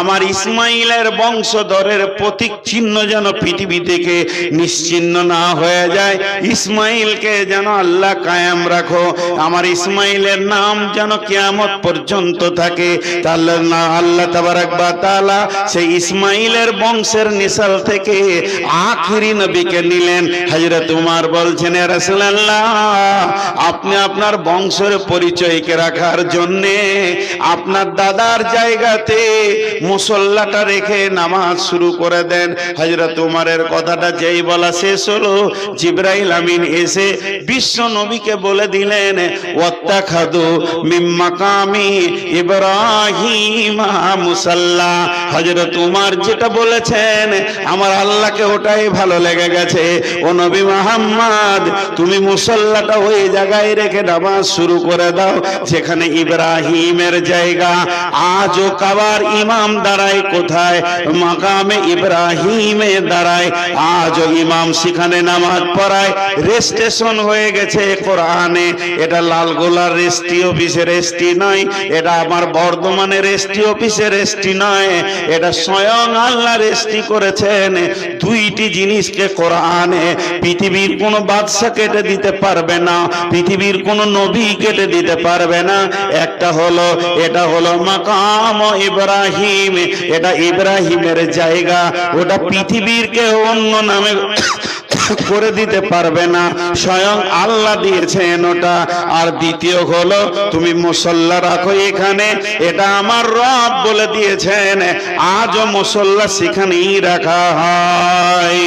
আমার ইসমাইলের বংশধরের প্রতীক চিহ্ন যেন পৃথিবী থেকে নিশ্চিহ্ন না হয়ে যায়, ইসমাইলকে যেন আল্লাহ কায়েম রাখো, আমার ইসমাইলের নাম যেন কিয়ামত পর্যন্ত থাকে। তাহলে না আল্লাহ তাবারক ওয়া তাআলা সেই ইসমাইলের বংশের নিসাল থেকে আখিরি নবীকে নিলেন। হযরত উমর বলছেন, ইয়া রাসূলুল্লাহ, আপনি আপনার বংশের পরিচয়কে রাখার জন্য আপনার দাদার জায়গাতে মুসল্লাটা রেখে নামাজ শুরু করে দেন। হযরত উমরের কথাটা যেই বলা শেষ হলো, জিবরাইল আমিন এসে বিশ্ব নবীকে বলে দিলেন, ওয়াত্তাখাযু মিন মাকামি ইব্রাহিম মুসাল্লা। হযরত উমর যেটা বলেছেন আমার আল্লাহকে ওটাই ভালো লেগে গেছে। ও নবী মুহাম্মদ, তুমি মুসল্লাটা ওই জায়গায় রেখে নামাজ শুরু করে দাও যেখানে ইব্রাহিমের জায়গা। আজও কাবার ইমাম দাঁড়ায় কোথায়? মাকামে ইব্রাহিমে দাঁড়ায়। আজও ইমাম সেখানে নামাজ পড়ায়। রেজিস্ট্রেশন হয়ে গেছে কোরআনে। এটা লালগোলার রেজিস্ট্রি অফিসের রেজিস্ট্রি নয়, এটা আমার বর্ধমানের রেজিস্ট্রি অফিসের রেজিস্ট্রি নয়, এটা স্বয়ং আল্লাহ রেজিস্ট্রি করেছেন। দুইটি জিনিসকে কোরআনে পৃথিবীর কোনো বাদশা কেটে দিতে পারবে না, পৃথিবীর কোনো নবী কেটে দিতে পারবে না। একটা হলো, এটা হলো মাকাম ইব্রাহিম, এটা ইব্রাহিমের জায়গা, ওটা পৃথিবীর কেউ অন্য নামে করে দিতে পারবে না, স্বয়ং আল্লাহ দিয়েছেন ওটা। আর দ্বিতীয় হলো তুমি মুসল্লা রাখো এখানে, এটা আমার রব বলে দিয়েছেন। আজও মুসল্লা সেখানেই রাখা হয়।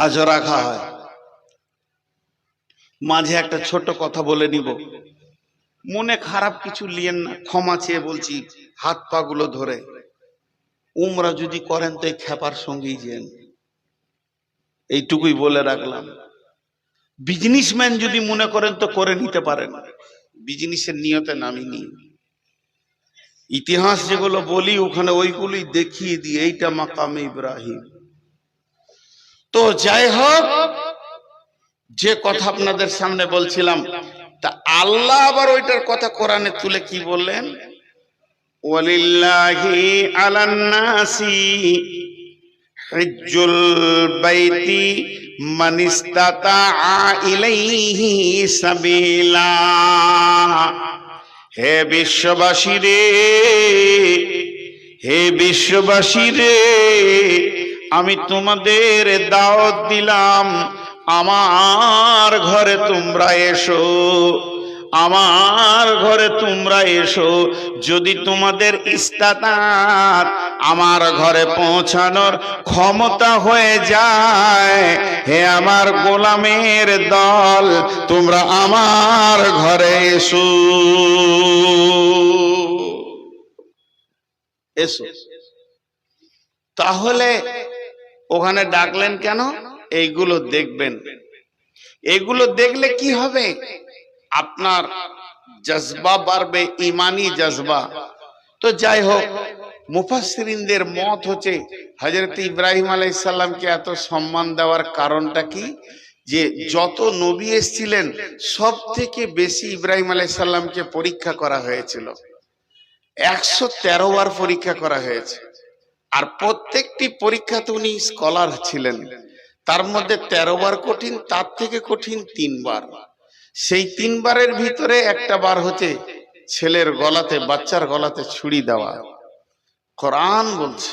আজও রাখা হয়। মাঝে একটা ছোট কথা বলে নিব, মনে খারাপ কিছু লিয়েন না, ক্ষমা চেয়ে বলছি হাত পা গুলো ধরে। উমরা যদি করেন তো এই খেপার সঙ্গেই যেন, এইটুকুই বলে রাখলাম। বিজনেসম্যান যদি মনে করেন তো করে নিতে পারেন, বিজনেসের নিয়তে নামিনি। ইতিহাস যেগুলো বলি ওখানে ওইগুলোই দেখিয়ে দিই, এইটা মাকামে ইব্রাহিম। তো যাই হোক, যে কথা আপনাদের সামনে বলছিলাম, তা আল্লাহ আবার ওইটার কথা কোরআনে তুলে কি বললেন? ওয়ালিল্লাহি আলান নাসি হিজ্জুল বাইতি মান ইসতাতাআ ইলাইহি সাবিলা। হে বিশ্ববাসী রে, হে বিশ্ববাসী রে, আমি তোমাদের দাওয়াত দিলাম, আমার ঘরে তোমরা এসো, আমার ঘরে তোমরা এসো। যদি তোমাদের ইস্তাতাত আমার ঘরে পৌঁছানোর ক্ষমতা হয়ে যায়, হে আমার গোলামের দল, তোমরা আমার ঘরে এসো, এসো। তাহলে ওখানে ডাকলেন কেন? এইগুলো দেখবেন। এগুলো দেখলে কি হবে? আপনার জজবা বাড়বে, ইমানি জজবা। তো যাই হোক, মুফাসসিরিনদের মত হচ্ছে হযরত ইব্রাহিম আলাইহিস সালামকে এত সম্মান দেওয়ার কারণটা কি? যে যত নবী এসেছিলেন সব থেকে বেশি ইব্রাহিম আলাইহিস সালামকে পরীক্ষা করা হয়েছিল। 113 বার পরীক্ষা করা হয়েছে। আর প্রত্যেকটি পরীক্ষাতে উনি স্কলার ছিলেন। তার মধ্যে 13 বার কঠিন, তার থেকে কঠিন 3 বার। সেই 3 বারের ভিতরে একটা বার হচ্ছে ছেলের গলাতে, বাচ্চার গলাতে ছুরি দেওয়া। কোরআন বলছে,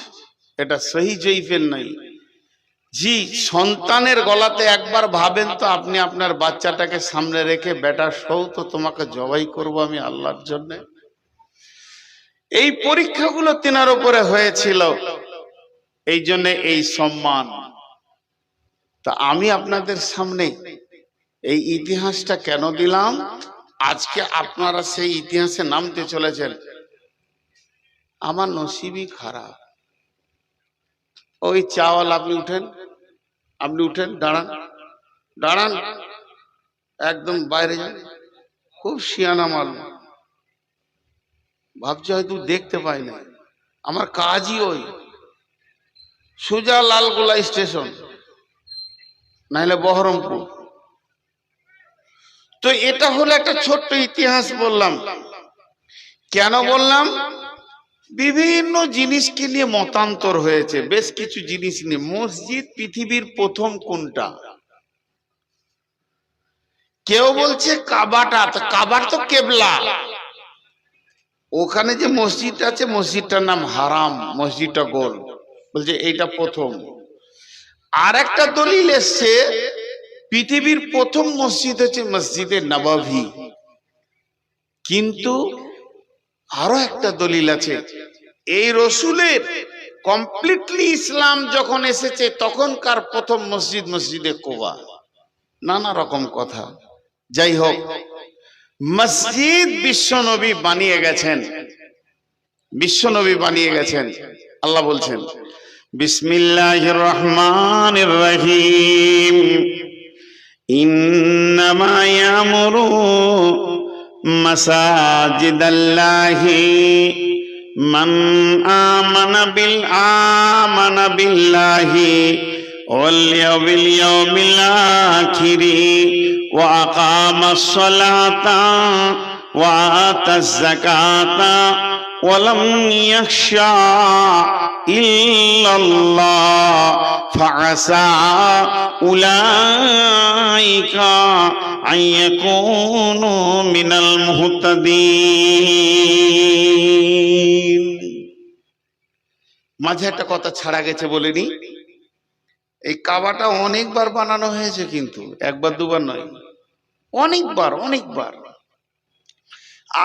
এটা সহি জয়ীফের নাই। জি, সন্তানের গলাতে একবার ভাবেন তো, আপনি আপনার বাচ্চাটাকে সামনে রেখে, বেটা সৌ তো তোমাকে জবাই করব আমি আল্লাহর জন্য। এই পরীক্ষাগুলো তিনার উপরে হয়েছিল, এই জন্য এই সম্মান। তা আমি আপনাদের সামনে এই ইতিহাসটা কেন দিলাম? আজকে আপনারা সেই ইতিহাসে নামতে চলেছেন। আমার নসিবই খারাপ। ওই চাওয়াল, আপনি উঠেন, আপনি উঠেন, দাঁড়ান, দাঁড়ান, একদম বাইরে যান। খুব শিয়ানা মাল, ভাবছে হয়তো দেখতে পাই না। আমার কাজই ওই, সোজা লালগোলা স্টেশন, নাহলে বহরমপুর। তো এটা হলো একটা ছোট্ট ইতিহাস বললাম। কেন বললাম? বিভিন্ন জিনিসকে নিয়ে মতান্তর হয়েছে, বেশ কিছু জিনিস নিয়ে। মসজিদ পৃথিবীর প্রথম কোনটা? কেউ বলছে কাবাটা, তো কাবার তো কেবলা, ওখানে যে মসজিদ আছে মসজিদটার নাম হারাম, মসজিদটা গোল, বলছে এইটা প্রথম। আর একটা দলিল এসছে পৃথিবীর প্রথম মসজিদ হচ্ছে মসজিদে নববী। কিন্তু আরো একটা দলিল আছে, এই রসুলের কমপ্লিটলি ইসলাম যখন এসেছে তখনকার প্রথম মসজিদ মসজিদে কুবা। নানা রকম কথা। যাই হোক, মসজিদ বিশ্বনবী বানিয়ে গেছেন, বিশ্বনবী বানিয়ে গেছেন। আল্লাহ বলছেন বিসমিল্লাহির রহমানির রহিম, ইন্নামা ইয়ামুরু মাসাজিদাল্লাহি মান আমানা বিল্লাহি ওয়াল ইয়াউমিল আখিরি ওয়া আকামাস সালাতা ওয়া আতাজ যাকাতা ওয়া লাম ইয়াখশা ইল্লাল্লাহ ফাআসা উলাইকা আইয়াকুনু মিনাল মুহতাদিন। মাঝে একটা কথা ছাড়া গেছে, বলিনি? এই কাবাটা অনেকবার বানানো হয়েছে, কিন্তু একবার দুবার নয়, অনেকবার অনেকবার।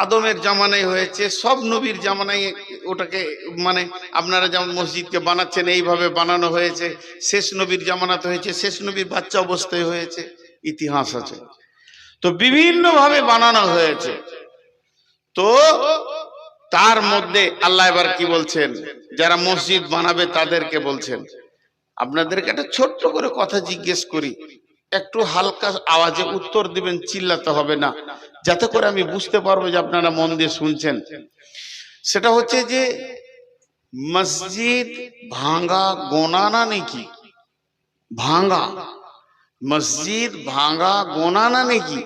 আদমের জামানায় হয়েছে, সব নবীর জামানায় ওটাকে মানে আপনারা যেমন মসজিদকে বানাচ্ছেন এইভাবে বানানো হয়েছে। শেষ নবীর জামানাতে হয়েছে, শেষ নবীর বাচ্চা অবস্থায় হয়েছে, ইতিহাস আছে। তো বিভিন্ন ভাবে বানানো হয়েছে। তো তার মধ্যে আল্লাহ এবার কি বলছেন, যারা মসজিদ বানাবে তাদেরকে বলছেন, আপনাদেরকে একটা ছোট্ট করে কথা জিজ্ঞেস করি, একটু হালকা আওয়াজে উত্তর দিবেন, চিল্লাতে হবে না, যাতে করে আমি বুঝতে পারবো যে আপনারা মন দিয়ে শুনছেন। সেটা হচ্ছে যে মসজিদ ভাঙা গোনা না নাকি? ভাঙা মসজিদ ভাঙা গোনা না নাকি?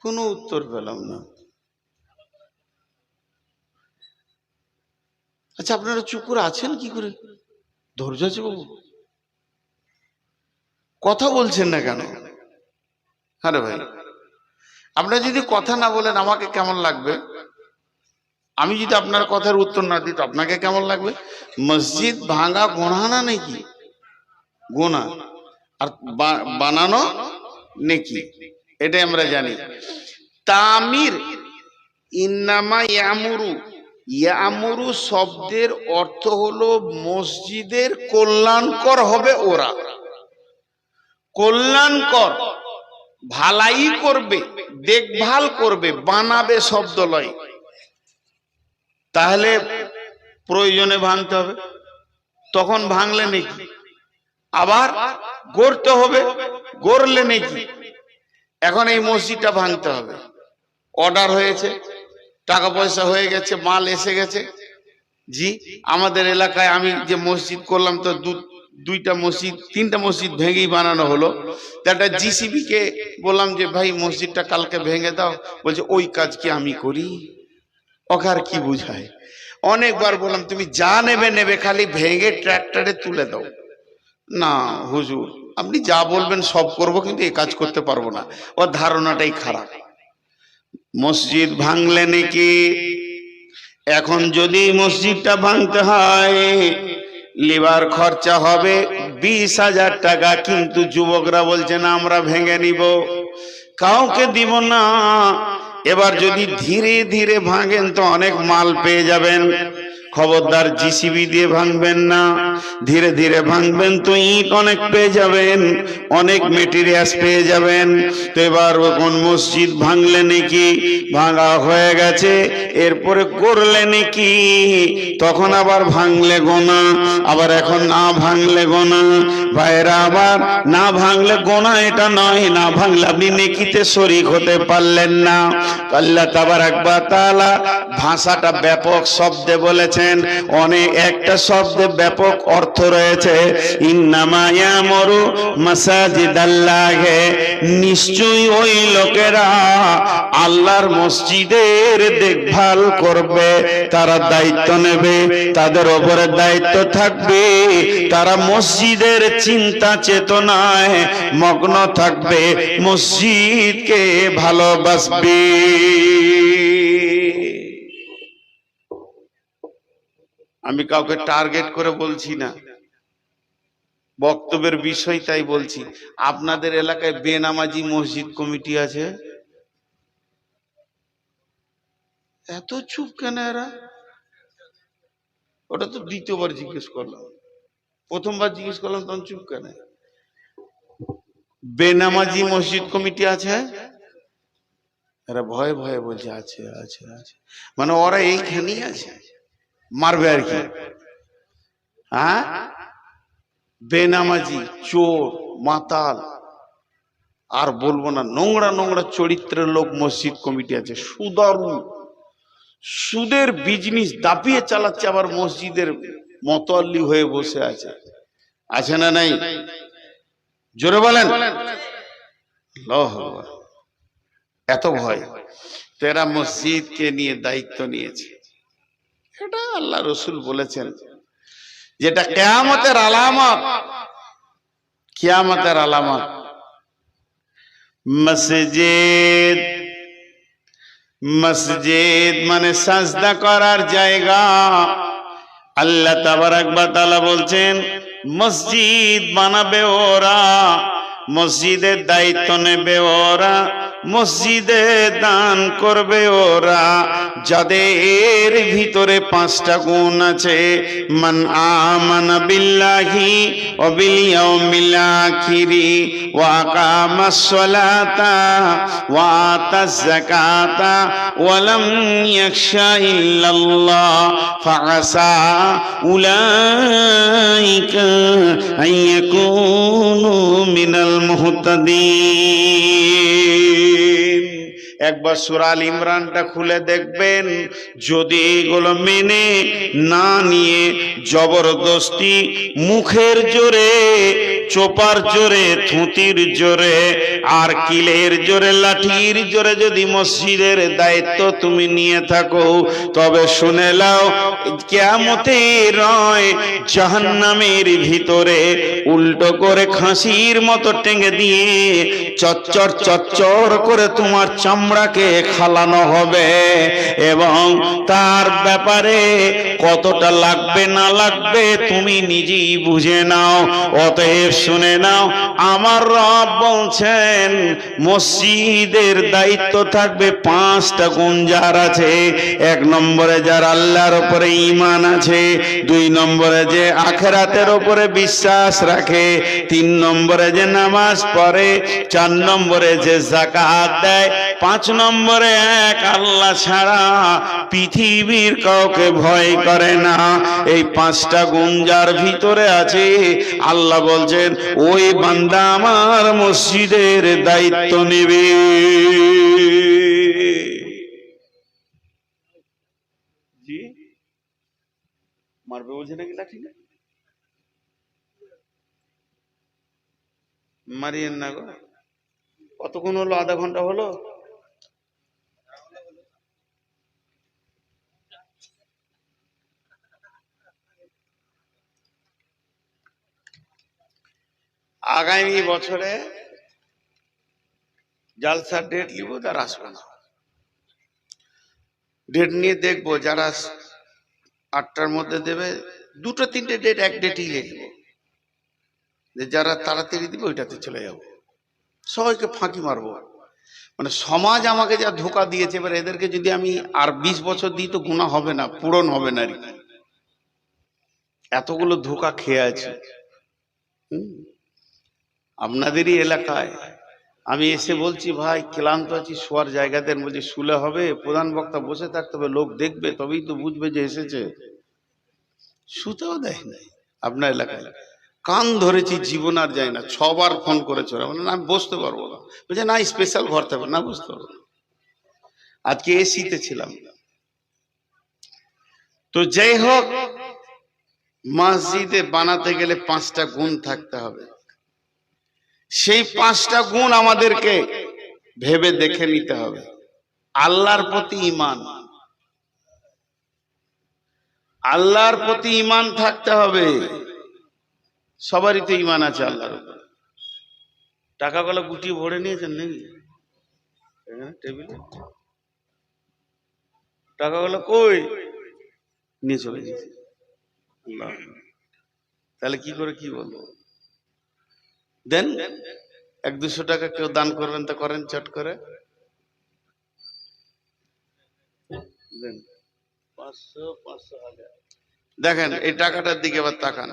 কোনো উত্তর পেলাম না। আচ্ছা, আপনারা চুপ করে আছেন কি করে? ধৈর্য আছে বাবু, কথা বলছেন না কেন? আরে ভাই, আপনারা যদি কথা না বলেন আমাকে কেমন লাগবে? আমি যদি আপনার কথার উত্তর না দিই তো আপনাকে কেমন লাগবে? মসজিদ ভাঙা গোনা না নাকি? গোনা। আর বানানো নেকি, এটাই আমরা জানি। তামির, ইন্নামা ইয়ামুরু, ইয়ামুরু শব্দের অর্থ হলো মসজিদের কল্যাণকর হবে ওরা, কল্যাণকর, ভালাই করবে, দেখভাল করবে, বানাবে শব্দ লয়। তাহলে প্রয়োজনে ভাঙতে হবে, তখন ভাঙলে নাকি? আবার গড়তে হবে, গড়লে নাকি? এখন এই মসজিদটা ভাঙতে হবে, অর্ডার হয়েছে, টাকা পয়সা হয়ে গেছে, মাল এসে গেছে। জি, আমাদের এলাকায় আমি যে মসজিদ করলাম তো দুইটা মসজিদ, তিনটা মসজিদ ভেঙেই বানানো হলো। একটা জিসিবি কে বললাম যে ভাই মসজিদটা কালকে ভেঙে দাও, বলছে ওই কাজ কি আমি করি? ওকে আর কি বুঝায়? অনেকবার বললাম তুমি যা নেবে নেবে, খালি ভেঙে ট্রাক্টরে তুলে দাও। না হুজুর, আপনি যা বলবেন সব করব, কিন্তু এই কাজ করতে পারবো না। ওর ধারণাটাই খারাপ। মসজিদ ভাঙলে নাকি? এখন যদি মসজিদটা ভাঙতে হয় লিবার খরচা হবে 20,000 টাকা, কিন্তু যুবকরা বলছেন আমরা ভেঙে নিব, কাউকে দিব না। এবার যদি ধীরে ধীরে ভাঙেন তো অনেক মাল পেয়ে যাবেন। খবরদার জিসিবি দিয়ে ভাঙবেন না, ধীরে ধীরে ভাঙবেন তো ইট অনেক পেয়ে যাবেন, অনেক মেটেরিয়ালস পেয়ে যাবেন। তো এবার কোন মসজিদ ভাঙলে নাকি? ভাঙা হয়ে গেছে, এরপরে করলে নাকি? তখন আবার ভাঙলে গোনা, আবার এখন না ভাঙলে গোনা। ভাইরা, আবার না ভাঙলে গোনা এটা নয়, না ভাঙলে আপনি নেকিতে শরীক হতে পারলেন না। আল্লাহ তাবারাক ওয়া তাআলা ভাষাটা ব্যাপক শব্দে বলেছেন, অনেক একটা শব্দে ব্যাপক অর্থ রয়েছে। ইন্নামা ইয়ামুরু মাসাজিদাল্লাহি, নিশ্চয়ই ওই লোকেরা আল্লাহর মসজিদের দেখভাল করবে, তারা দায়িত্ব নেবে, তাদের উপরে দায়িত্ব থাকবে, তারা মসজিদের চিন্তা চেতনায় মগ্ন থাকবে, মসজিদকে ভালোবাসবে। আমি কাউকে টার্গেট করে বলছি না, বক্তব্যের বিষয় তাই বলছি। আপনাদের এলাকায় বেনামাজি মসজিদ কমিটি আছে? এত চুপ কেন এরা? ওটা তো দ্বিতীয়বার জিজ্ঞেস করলাম, প্রথমবার জিজ্ঞেস করলাম তখন চুপ কেন? বেনামাজি মসজিদ কমিটি আছে? এরা ভয়ে ভয়ে বলছে আছে আছে আছে, মানে ওরা এইখানেই আছে, মারবে আর কি। হ্যাঁ, বেনামাজি, চোর, মাতাল, আর বলবো না, নোংরা নোংরা চরিত্রের লোক মসজিদ কমিটি আছে। সুদারু, সুদের বিজনেস দাপিয়ে চালাচ্ছে, আবার মসজিদের মতোয়াল্লি হয়ে বসে আছে। আছে না নাই? জোরে বলেন। আল্লাহু আকবার। এত ভয়, তেরা মসজিদকে নিয়ে দায়িত্ব নিয়েছে। এটা আল্লাহ রসুল বলেছেন যেটা কিয়ামতের আলামত, কিয়ামতের আলামত। মসজিদ, মসজিদ মানে সাজদা করার জায়গা। আল্লাহ তাবারাক ওয়া তাআলা বলছেন মসজিদ বানাবে ওরা, মসজিদের দায়িত্ব নেবে ওরা, মসজিদে দান করবে ওরা, যাদের ভিতরে 5টা গুণ আছে। মান আমানা বিল্লাহি ওয়া বিল ইয়াউমিল আখিরি ওয়া আকামাস সালাতা ওয়া আতাজ যাকাতা ওয়া লাম ইয়াখশা ইল্লাল্লাহ ফাআসা উলাইকা আইয়াকুনু মিনাল মুহতাদিন। একবার সূরা আল ইমরানটা খুলে দেখবেন, যদি এগুলো মেনে না নিয়ে জবরদস্তি মুখের জোরে, চোপার জোরে, থুতির জোরে, আর কিলের জোরে, লাঠির জোরে যদি মসজিদের দায়িত্ব তুমি নিয়ে থাকো, তবে শুনে নাও কিয়ামতের নয় জাহান্নামের ভিতরে উল্টো করে খাসির মতো টেঙে দিয়ে চচ্চর চচ্চর করে তোমার চামড়াকে খালানো হবে, এবং তার ব্যাপারে কতটা লাগবে না লাগবে তুমি নিজেই বুঝে নাও। অতএব শুনে নাও, আমার রব বলছেন মসজিদের দায়িত্ব থাকবে 5টা গুণ যার আছে। 1 নম্বরে যার আল্লাহর উপরে ঈমান আছে, 2 নম্বরে যে আখিরাতের উপরে বিশ্বাস রাখে, 3 নম্বরে যে নামাজ পড়ে, 4 নম্বরে যে যাকাত দেয়, 5 নম্বরে এক আল্লাহ ছাড়া পৃথিবীর কাউকে ভয় করে না। এই 5টা গুণ যার ভিতরে আছে, আল্লাহ বলছেন ওই বান্দা আমার মসজিদের দায়িত্ব নেবে। জি মারবে বলছে নাকি লাঠি? না মারিয়েন না গো। কতক্ষণ হলো? আধা ঘন্টা হলো। আগামী বছরে জালসার ডেট নিব, তার আসবে না। ডেট নিয়ে দেখবো, যারা 8টার মধ্যে দেবে, 2-3টে ডেট, এক ডেটই লিখবো, যে যারা তাড়াতাড়ি দিবে ওইটাতে চলে যাবো, সবাইকে ফাঁকি মারবো। মানে সমাজ আমাকে যা ধোকা দিয়েছে, এবার এদেরকে যদি আমি আর 20 বছর দিই তো গুনাহ হবে না, পূরণ হবে না আর কি। এতগুলো ধোকা খেয়ে আছে। আপনাদেরই এলাকায় আমি এসে বলছি ভাই ক্লান্ত আছি, শোয়ার জায়গাতে, বলছি শুলে হবে? প্রধান বক্তা বসে থাকতে হবে, লোক দেখবে, তবেই তো বুঝবে যে এসেছে। শুতেও দেয় নাই আপনার এলাকায়। কান ধরেছি, জীবন আর যায় না। 6বার ফোন করেছে ওরা, বলে না আমি বসতে পারবো না। বলছে না স্পেশাল ঘর থাকবে না, বুঝতে পারবো না। আজকে এসিতে ছিলাম। তো যাই হোক, মসজিদে বানাতে গেলে 5টা গুণ থাকতে হবে। সেই 5টা গুণ আমাদেরকে ভেবে দেখে নিতে হবে। আল্লাহর প্রতি ঈমান, আল্লাহর প্রতি ঈমান থাকতে হবে। সবারই তো ঈমান আছে আল্লাহর উপর। টাকাগুলো গুটিয়ে ভরে নিয়েছেন নাকি টেবিলে? টাকাগুলো কই নিয়ে চলে গেছে? তাহলে কি করে কি বলবো? দেন 100-200 টাকা কেউ দান করবেন তো করেন, চট করে দেন। 500, 500, 1000। দেখেন এই টাকাটার দিকে আবার তাকান।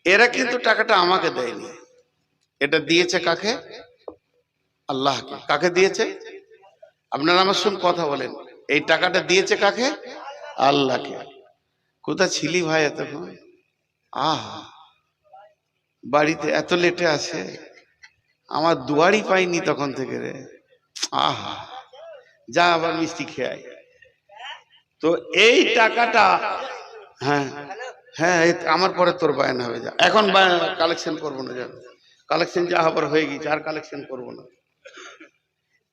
এরা কিন্তু টাকাটা আমাকে দেয়নি, এটা দিয়েছে কাকে? আল্লাহকে। কাকে দিয়েছে? আপনারা আমার সঙ্গে কথা বলেন, এই টাকাটা দিয়েছে কাকে? আল্লাহকে। কোথা ছিলি ভাই এতক্ষণ? বাড়িতে এত লেটে আছে, আমার দুয়ারই পাইনি তখন থেকে রে। যা আবার মিষ্টি খেয়ে। তো এই টাকাটা, হ্যাঁ হ্যাঁ, আমার পরে তোর বায়ন হবে। যা এখন কালেকশন করবো না, যা কালেকশন যা হবার হয়ে গেছে, আর কালেকশন করবো না।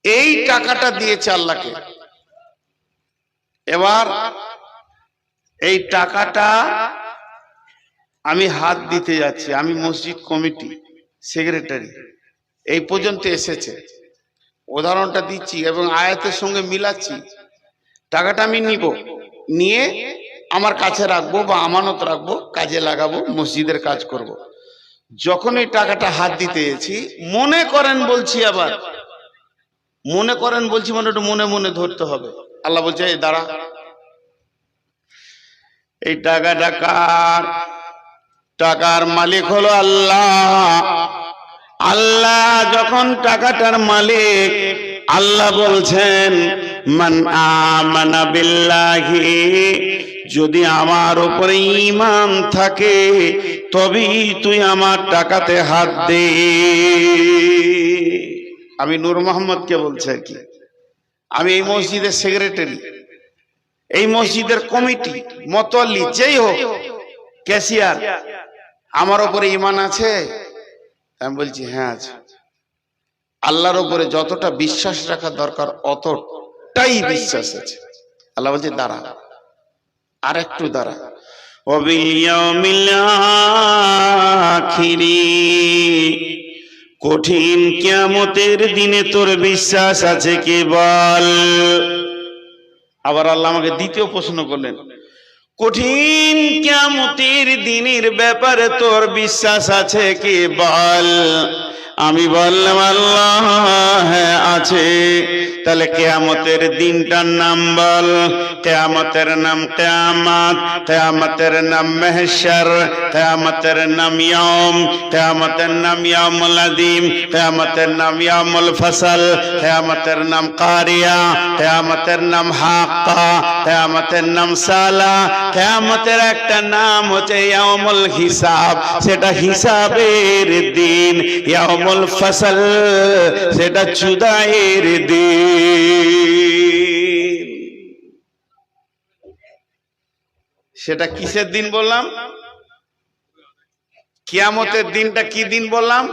এই টাকাটা দিয়েছে আল্লাহকে। এবার এই টাকাটা আমি হাত দিতে যাচ্ছি, আমি মসজিদ কমিটি সেক্রেটারি, এই পর্যন্ত এসেছে, উদাহরণটা দিচ্ছি এবং আয়াতের সঙ্গে মিলাচ্ছি। টাকাটা আমি নিব, নিয়ে আমার কাছে রাখবো বা আমানত রাখবো, কাজে লাগাবো, মসজিদের কাজ করব। যখন এই টাকাটা হাত দিতে গেছি, মনে করেন বলছি, আবার মনে করেন বলছি, মানে একটু মনে মনে ধরতে হবে। আল্লাহ বলছে এই দাঁড়া, এই টাকাটা কার? টাকার মালিক হলো আল্লাহ। আল্লাহ যখন টাকাটার মালিক, আল্লাহ বলছেন মান আমানা বিল্লাহি, যদি আমার উপরে ঈমান থাকে তবেই তুই আমার টাকাতে হাত দে। আমি নূর মোহাম্মদকে বলছি আর কি, আমি এই মসজিদের সেক্রেটারি, এই মসজিদের কমিটি, মতোয়াল্লি, যেই হোক, ক্যাশিয়ার, আমার উপরে ঈমান আছে? আমি বলছি হ্যাঁ আছে। আল্লাহর উপরে যতটা বিশ্বাস রাখা দরকার অতটাই বিশ্বাস আছে। আল্লাহ বলছে দাঁড়া, আর একটু দাঁড়া। ওয়াবিল ইয়াউমিল আখিরি, কঠিন কিয়ামতের দিনে তোর বিশ্বাস আছে কি বল? আবার আল্লাহ আমাকে দ্বিতীয় প্রশ্ন করলেন, কঠিন কিয়ামতের দিনের ব্যাপারে তোর বিশ্বাস আছে কি বল? আমি বললাম আল্লাহ হ্যাঁ আছে। তাহলে কিয়ামতের দিনটার নাম বল। কিয়ামতের নাম কিয়ামত, কিয়ামতের নাম মাহশর, কিয়ামতের নাম ইয়াউম, কিয়ামতের নাম ইয়াউমুল আযীম, কিয়ামতের নাম ইয়াউমুল ফসল, কিয়ামতের নাম কারিয়া, কিয়ামতের নাম হাক্কা, কিয়ামতের নাম সালা, কিয়ামতের একটা নাম হচ্ছে ইয়াউমুল হিসাব, সেটা হিসাবের দিন। ইয়াউমুল ফসল, সেটা জুদাইয়ের দিন। সেটা কিসের দিন বললাম? কিয়ামতের দিনটা কি দিন বললাম?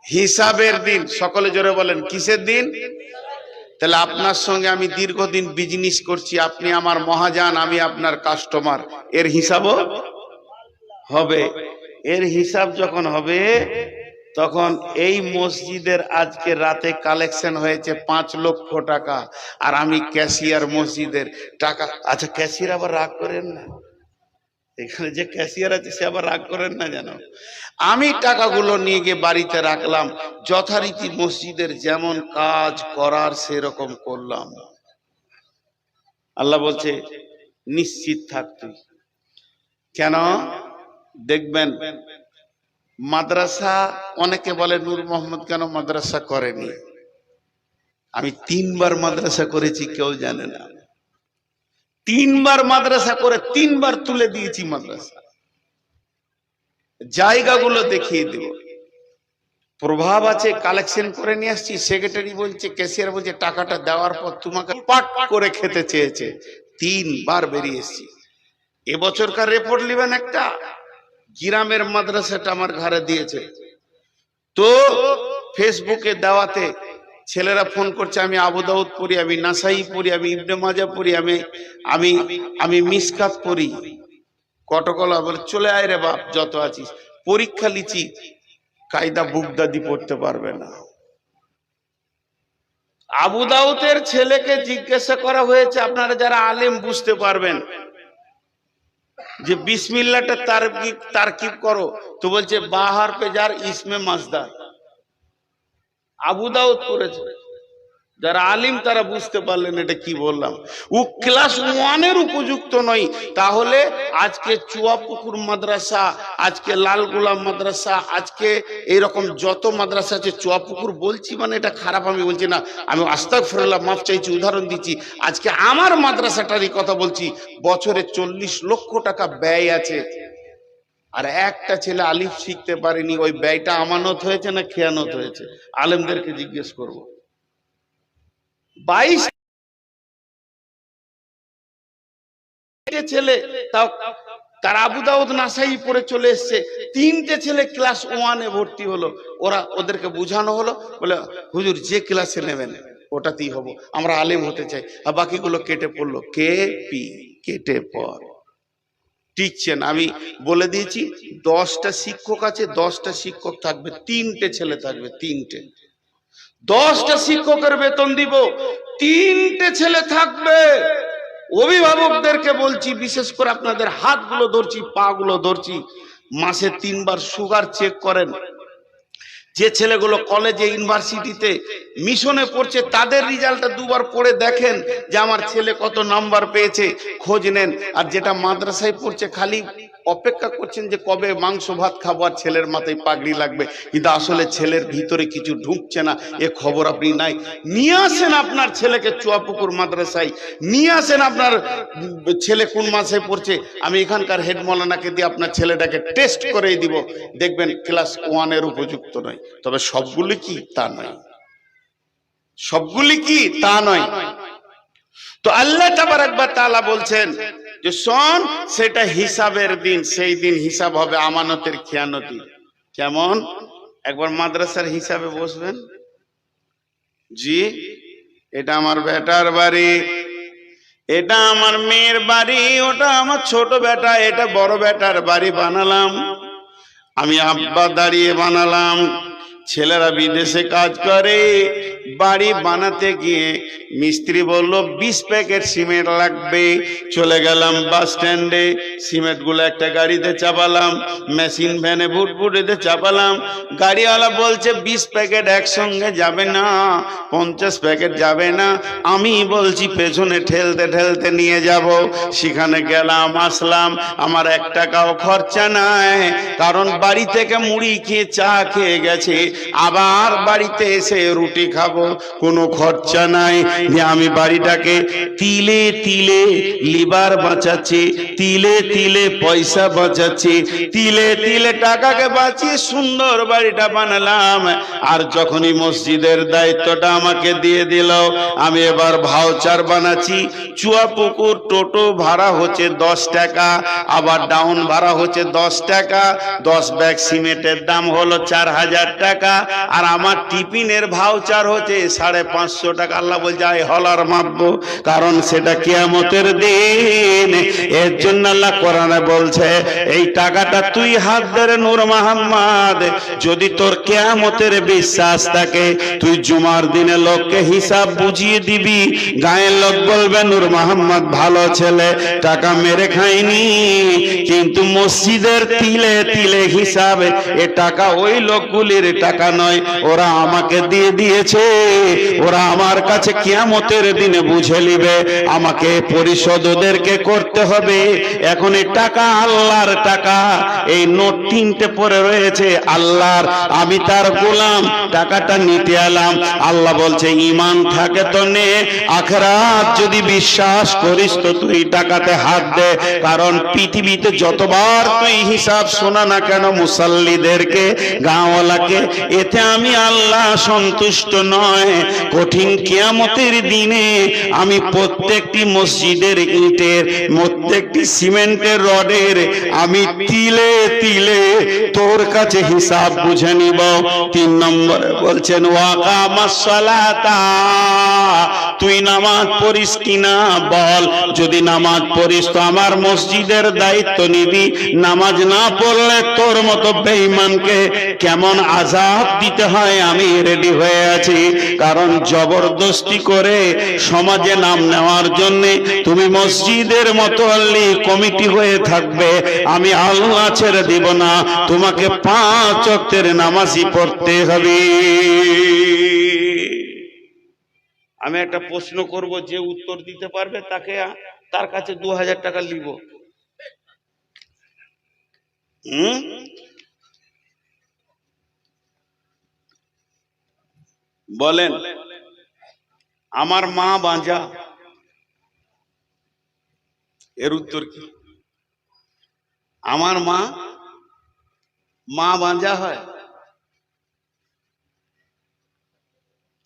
হিসাবের দিন। সকলে জোরে বলেন কিসের দিন? তাহলে আপনার সঙ্গে আমি দীর্ঘদিন বিজনেস করছি, আপনি আমার মহাজন, আমি আপনার কাস্টমার, এর হিসাবও হবে। এর হিসাব যখন হবে তখন এই মসজিদের আজকে রাতে কালেকশন হয়েছে 5 লক্ষ টাকা, আর আমি ক্যাশিয়ার মসজিদের টাকা। আচ্ছা ক্যাশিয়ার আবার রাগ করেন না, এখানে যে ক্যাশিয়ার আছে সে আবার রাগ করেন না যেন। আমি টাকাগুলো নিয়ে গিয়ে বাড়িতে রাখলাম, যথারীতি মসজিদের যেমন কাজ করার সেরকম করলাম। আল্লাহ বলছে নিশ্চিত থাক তুই। কেন? দেখবেন মাদ্রাসা, অনেকে বলে নূর মোহাম্মদ কেন মাদ্রাসা করেনি। আমি 3 বার মাদ্রাসা করেছি, কেউ জানে না। 3 বার মাদ্রাসা করে 3 বার তুলে দিয়েছি মাদ্রাসা। জায়গাগুলো দেখিয়ে দেব, প্রভাব আছে, কালেকশন করে নিয়ে আসছি। সেক্রেটারি বলছে, ক্যাশিয়ার বলছে টাকাটা দেওয়ার পর তোমাকে পাট করে খেতে চেয়েছে। 3 বার বেরিয়ে এসেছি। এবছরকার রিপোর্ট নেবেন একটা, গ্রামের মাদ্রাসাটা আমার ঘরে দিয়েছে, তো ফেসবুকে দেওয়াতে ছেলেরা ফোন করছে, আমি আবু দাউদ পড়ি, আমি নাসাই পড়ি, আমি ইবনে মাজা পড়ি, আমি আমি আমি মিসকাত পড়ি। কটকলা বলে চলে আয় রে বাপ, যত আছিস, পরীক্ষা লিচি কায়দা বুগদাদি পড়তে পারবে না। আবু দাউদের ছেলেকে জিজ্ঞাসা করা হয়েছে, আপনারা যারা আলেম বুঝতে পারবেন, যে বিসমিল্লাহটা তারকিব করো, তো বলছে বাহার পে যার ইসমে মাজদার। আবু দাউদ করেছে, যারা আলিম তারা বুঝতে পারলেন এটা কি বললাম। ও ক্লাস 1-এর উপযুক্ত নয়, তাহলে আজকে চুয়াপুকুর মাদ্রাসা, আজকে লাল গোলাম মাদ্রাসা, আজকে এইরকম যত মাদ্রাসা আছে, চুয়াপুকুর বলছি মানে এটা খারাপ আমি বলছি না, আমি আস্তাগফিরুল্লাহ, মাফ চাইছি, উদাহরণ দিচ্ছি। আজকে আমার মাদ্রাসাটারই কথা বলছি, বছরে 40 লক্ষ টাকা ব্যয় আছে, আর একটা ছেলে আলিফ শিখতে পারেনি। ওই ব্যয়টা আমানত হয়েছে না খেয়ানত হয়েছে? আলেমদেরকে জিজ্ঞেস করবো। 22 ছেলে, তাও তার আবু দাউদ নাসাই পড়ে চলে এসছে, 3টে ছেলে ক্লাস 1-এ ভর্তি হলো। ওদেরকে বোঝানো হলো, বলে হুজুর যে ক্লাসে নেবেন ওটাতেই হবো, আমরা আলেম হতে চাই। আর বাকিগুলো কেটে পড়লো, কেপি কেটে পড়, টিকছে না। আমি বলে দিয়েছি 10টা শিক্ষক আছে, 10টা শিক্ষক থাকবে, 3টে ছেলে থাকবে, 3টে। 10টা শিক্ষকের বেতন দিব, 3টে ছেলে থাকবে। অভিভাবকদেরকে বলছি, বিশেষ করে আপনাদের হাতগুলো ধরছি, পা গুলো ধরছি, মাসে 3 বার সুগার চেক করেন। যে ছেলেগুলো কলেজে ইউনিভার্সিটিতে মিশনে পড়ছে, তাদের রেজাল্টটা 2 বার পড়ে দেখেন যে আমার ছেলে কত নাম্বার পেয়েছে, খোঁজ নেন। আর যেটা মাদ্রাসায় পড়ছে, খালি অপেক্ষা করছেন যে কবে মাংস ভাত খাবো আর ছেলের মাথায় পাগড়ি লাগবে, কিন্তু আসলে ছেলের ভিতরে কিছু ঢুকছে না, এ খবর আপনি নাই। নিয়ে আসেন আপনার ছেলেকে চুয়াপুকুর মাদ্রাসায়, নিয়ে আসেন আপনার ছেলে কোন মাসে পড়ছে, আমি এখানকার হেড মৌলানাকে দিয়ে আপনার ছেলেটাকে টেস্ট করে দিব, দেখবেন ক্লাস 1-এর উপযুক্ত নয়। তবে সবগুলি কি তা নয়, সবগুলি কি তা নয়। তো আল্লাহ তাবারক ওয়া তাআলা বলছেন যে শোন, সেটা হিসাবের দিন, সেই দিন হিসাব হবে আমানতের খেয়ানতি। কেমন? একবার মাদ্রাসার হিসাবে বসবেন, জি এটা আমার বেটার বাড়ি, এটা আমার মেয়ের বাড়ি, ওটা আমার ছোট বেটা, এটা বড় বেটার বাড়ি বানালাম, আমি আব্বা দাঁড়িয়ে বানালাম। ছেলেরা বিদেশে কাজ করে, বাড়ি বানাতে গিয়ে মিস্ত্রি বলল 20 প্যাকেট সিমেন্ট লাগবে। চলে গেলাম বাস স্ট্যান্ডে, সিমেন্ট গুলো একটা গাড়িতে চাপালাম, মেশিন ভ্যানে ভুটভুটিতে চাপালাম। গাড়িওয়ালা বলছে 20 প্যাকেট একসঙ্গে যাবে না, 50 প্যাকেট যাবে না। আমি বলছি পেছনে ঠেলতে ঠেলতে নিয়ে যাব। সেখানে গেলাম, আসলাম, আমার 1 টাকাও খরচা নাই, কারণ বাড়ি থেকে মুড়ি খেয়ে চা খেয়ে গেছে, আবার বাড়িতে এসে রুটি খাবো, কোনো খরচা নাই। যে আমি বাড়িটাকে তিলে তিলে লিভার বাঁচাচ্ছি, তিলে তিলে পয়সা বাঁচাচ্ছি, তিলে তিলে টাকাকে বাঁচিয়ে সুন্দর বাড়িটা বানালাম। আর যখনই মসজিদের দায়িত্বটা আমাকে দিয়ে দিল, আমি এবার ভাউচার বানাচ্ছি। চুয়াপুকুর টোটো ভাড়া হচ্ছে 10 টাকা, আবার ডাউন ভাড়া হচ্ছে 10 টাকা, 10 ব্যাগ সিমেন্টের দাম হলো 4000 টাকা, আর আমার টিফিনের ভাউচার হচ্ছে 550 টাকা। আল্লাহ বলছে আই হলার মাপবো, কারণ সেটা কিয়ামতের দিন। এর জন্য আল্লাহ কোরআনে বলছে এই টাকাটা তুই হাত ধরে নূর মোহাম্মদ, যদি তোর কিয়ামতের বিশ্বাস থাকে, তুই জুমার দিনে লোককে হিসাব বুঝিয়ে দিবি। গায়ের লোক বলবে নূর মোহাম্মদ ভালো ছেলে, টাকা মেরে খায়নি, কিন্তু মসজিদের তিলে তিলে হিসাবে এ টাকা ওই লোকগুলির টাকা নয়, ওরা আমাকে দিয়ে দিয়েছে, ওরা আমার কাছে কিয়ামতের দিনে বুঝে নিবে, আমাকে পরিশোধ ওদেরকে করতে হবে। এখন এই টাকা আল্লাহর টাকা, এই নোট 3টে পড়ে রয়েছে আল্লাহর, আমি তার গোলাম, টাকাটা নিতে এলাম। আল্লাহ বলছে ঈমান থাকে তো নে, আখিরাত যদি বিশ্বাস করিস তো তুই টাকাতে হাত দে। কারণ পৃথিবীতে যতবার তুই হিসাব শোনা না কেন মুসাল্লিদের ছেলেকে গাঁওয়ালাকে, এতে আমি আল্লাহ সন্তুষ্ট নয়। কঠিন কিয়ামতের দিনে আমি প্রত্যেকটি মসজিদের ইটের, প্রত্যেকটি সিমেন্টের রডের আমি তিলে তিলে তোর কাছে হিসাব বুঝে নিব। 3 নম্বরে বলছেন ওয়াকামাস সালাতা, তুই নামাজ পড়িস কিনা বল, যদি নামাজ পড়িস তো আমার মসজিদের দায়িত্ব নিবি, নামাজ না পড়লে তোর মতো বেঈমানকে কেমন আযাব দিতে হয় আমি রেডি হয়ে আছি। কারণ জবরদস্তি করে সমাজে নাম নেওয়ার জন্য তুমি মসজিদের মোতাল্লি কমিটি হয়ে থাকবে, আমি আল্লাহ ছেড়ে দিব না, তোমাকে 5 ওয়াক্তের নামাজই পড়তে হবে। আমি একটা প্রশ্ন করব, যে উত্তর দিতে পারবে তাকে, তার কাছে 2000 টাকা নিব। বলেন, আমার মা বাঁজা, এর উত্তর কি? আমার মা বাঁজা হয়?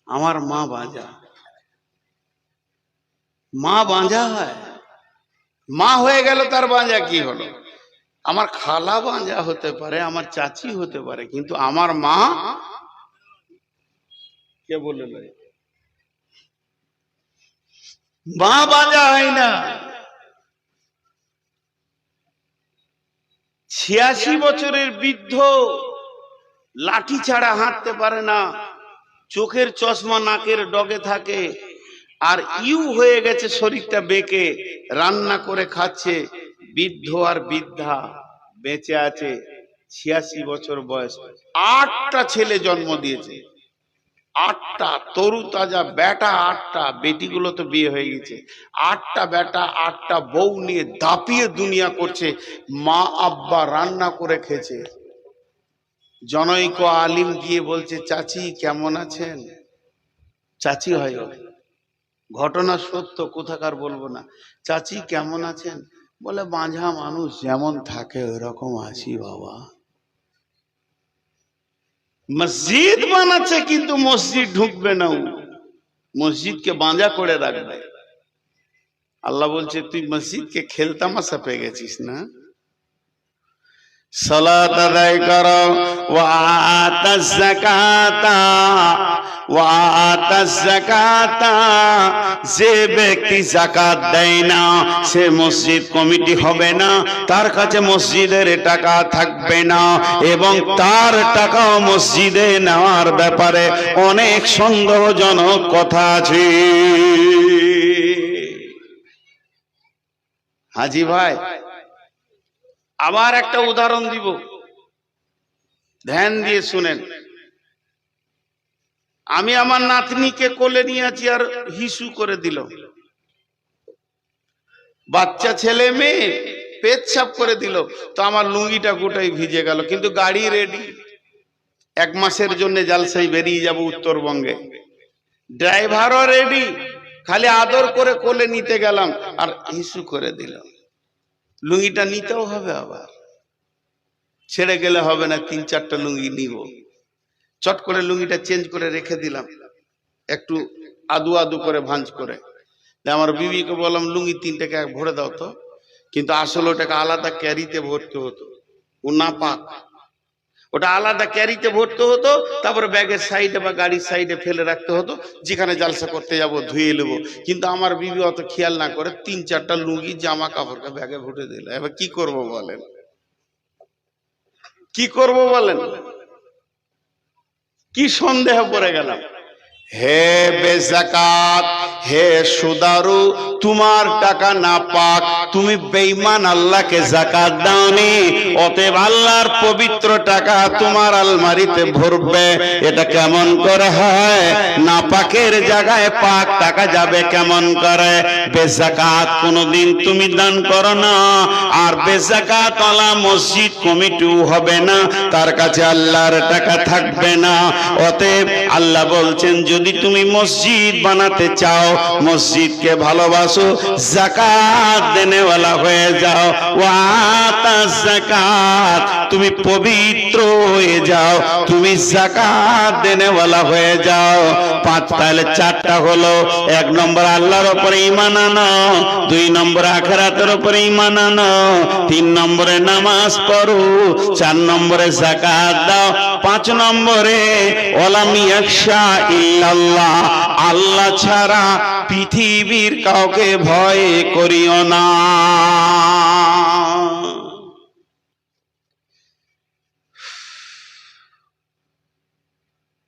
আমার মা বাঁজা, মা বাঁজা হয়? মা হয়ে গেল তার বাঁজা কি হলো? আমার খালা বাঁজা হতে পারে, আমার চাচি হতে পারে, কিন্তু আমার মা কে বলে? মা বাঁজা হয় না। 86 বছরের বৃদ্ধ লাঠি ছাড়া হাঁটতে পারে না, চোখের চশমা নাকের ডগে থাকে, আর হয়ে গেছে শরীরটা বেঁকে, রান্না করে খাচ্ছে। বৃদ্ধ আর বৃদ্ধা বেঁচে আছে, 86 বছর বয়স, 8টা ছেলে জন্ম দিয়েছে, 8টা তরু তাজা বেটা, 8টা বেটিগুলো তো বিয়ে হয়ে গেছে, 8টা বেটা 8টা বউ নিয়ে দাপিয়ে দুনিয়া করছে। মা আব্বা রান্না করে খেয়েছে। জনৈক আলিম গিয়ে বলছে, চাচি কেমন আছেন? চাচি হয়, ঘটনা সত্য, কোথাকার বলবো না। চাচি কেমন আছেন? বলে, বাঁঝা মানুষ যেমন থাকে ওইরকম আছি বাবা। মসজিদ বানাচ্ছে কিন্তু মসজিদ ঢুকবে না, মসজিদকে বাঁধা করে রাখবে। আল্লাহ বলছে, তুই মসজিদকে খেলতামাশা পেয়ে গেছিস না? সালাত আদায় করো, ওয়া আতাজ যাকাতা, ওয়া আতাজ যাকাতা। যে ব্যক্তি যাকাত দেয় না সে মসজিদ কমিটি হবে না, তার কাছে মসজিদের টাকা থাকবে না, এবং তার টাকাও মসজিদে নেওয়ার ব্যাপারে অনেক সন্দেহজনক কথা আছে। হাজি ভাই, আবার একটা উদাহরণ দিব, ধ্যান দিয়ে শুনেন। আমি আমার নাতনিকে কোলে নিয়ে আছি, আর হিসু করে দিল। বাচ্চা ছেলে মেয়ে পেচ্ছাপ করে দিল, তো আমার লুঙ্গিটা গোটাই ভিজে গেল, কিন্তু গাড়ি রেডি, 1 মাসের জন্য জালসাই বেরিয়ে যাব উত্তরবঙ্গে, ড্রাইভারও রেডি, খালি আদর করে কোলে নিতে গেলাম আর হিসু করে দিল। লুঙ্গিটা নিতেও হবে, আবার ছেড়ে গেলে হবে না, 3-4টা লুঙ্গি নিব। চট করে লুঙ্গিটা চেঞ্জ করে রেখে দিলাম, একটু আদু আদু করে ভাঁজ করে। আমার বিবিকে বললাম, লুঙ্গি 3টাকে ভরে দাও তো, কিন্তু আসলে ওটাকে আলাদা ক্যারিতে ভরতে হতো, ও না পাক, ওটা আলাদা ক্যারিতে ভরতে হতো, তারপরে ব্যাগের সাইডে বা গাড়ির সাইডে ফেলে রাখতে হতো, যেখানে জালসা করতে যাব ধুয়ে নেবো। কিন্তু আমার বিবি অত খেয়াল না করে 3-4টা লুঙ্গি জামা কাপড়কে ব্যাগে ভরে দিল। এবার কি করব বলেন, কি করব বলেন? কি সন্দেহ পড়ে গেলাম। হে বেযাকাত, হে সুদারু, তোমার টাকা না পাক, তুমি বেঈমান, আল্লাহকে যাকাত দাওনি, অতএব আল্লাহর পবিত্র টাকা তোমার আলমারিতে ভরবে। এটা কেমন করে হয়? না পাকের জায়গায় পাক টাকা যাবে কেমন করে? বেযাকাত কোনদিন তুমি দান করো না, আর বেযাকাত ওয়ালা মসজিদ কমিটিও হবে না, তার কাছে আল্লাহর টাকা থাকবে না। অতএব আল্লাহ বলছেন, যদি তুমি মসজিদ বানাতে চাও, মসজিদকে ভালোবাসো, যাকাত দেনেওয়ালা হয়ে যাও, ওয়াতা যাকাত, তুমি পবিত্র হয়ে যাও, তুমি যাকাত দেনেওয়ালা হয়ে যাও। পাঁচ, তাহলে চারটা হলো, 1 নম্বর আল্লাহর উপরে ঈমান আনো, 2 নম্বর আখিরাতের উপরে ঈমান আনো, 3 নম্বরে নামাজ পড়ো, 4 নম্বরে যাকাত দাও, 5 নম্বরে ওয়ালাম ইয়াখশা ইল্লাল্লাহ, আল্লাহ ছাড়া পৃথিবীর কাউকে ভয় করিও না।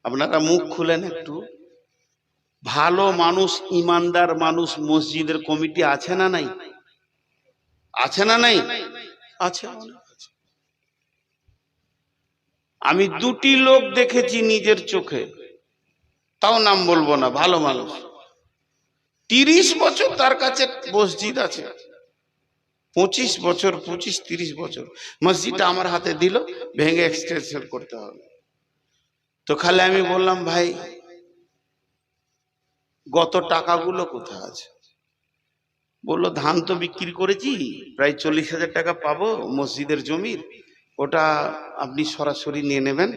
আপনারা মুখ খুলেন একটু। ভালো মানুষ, ইমানদার মানুষ মসজিদের কমিটি আছে না নাই? আছে না নাই? আছে। আমি 2টি লোক দেখেছি নিজের চোখে, তাও নাম বলবো না, ভালো মানুষ। 30 বছর তার কাছে মসজিদ আছে, 25 বছর, 25-30 বছর মসজিদটা আমার হাতে দিল, ভেঙে এক্সটেনশন করতে হবে। তো খালি আমি বললাম, ভাই গত টাকাগুলো কোথায় আছে? বললো, ধান তো বিক্রি করেছি, প্রায় 40,000 টাকা পাবো মসজিদের জমির, ওটা আপনি সরাসরি নিয়ে নেবেন।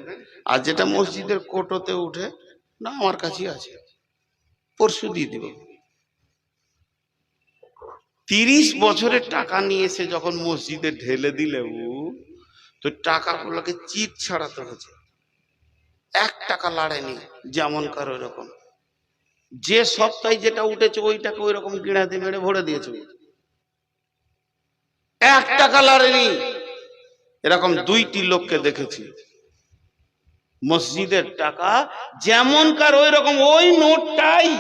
আর যেটা মসজিদের কোটোতে উঠে না, আমার কাছেই আছে, পরশু দিয়ে দেব। 30 বছরের টাকা নিয়ে এসে যখন মসজিদে ঢেলে দিলে, তো টাকাগুলোকে চিট ছাড়াতে হচ্ছে, 1 টাকা লাড়েনি, যেমন কারো এরকম। যে সপ্তাহে যেটা উঠেছে ওইটাকে ওই রকম গিড়াতে মেরে ভরে দিয়েছে, 1 টাকা লাড়েনি। এরকম 2টি লোককে দেখেছি, মসজিদের টাকা যেমন কার ওই রকম, ওই নোটটাই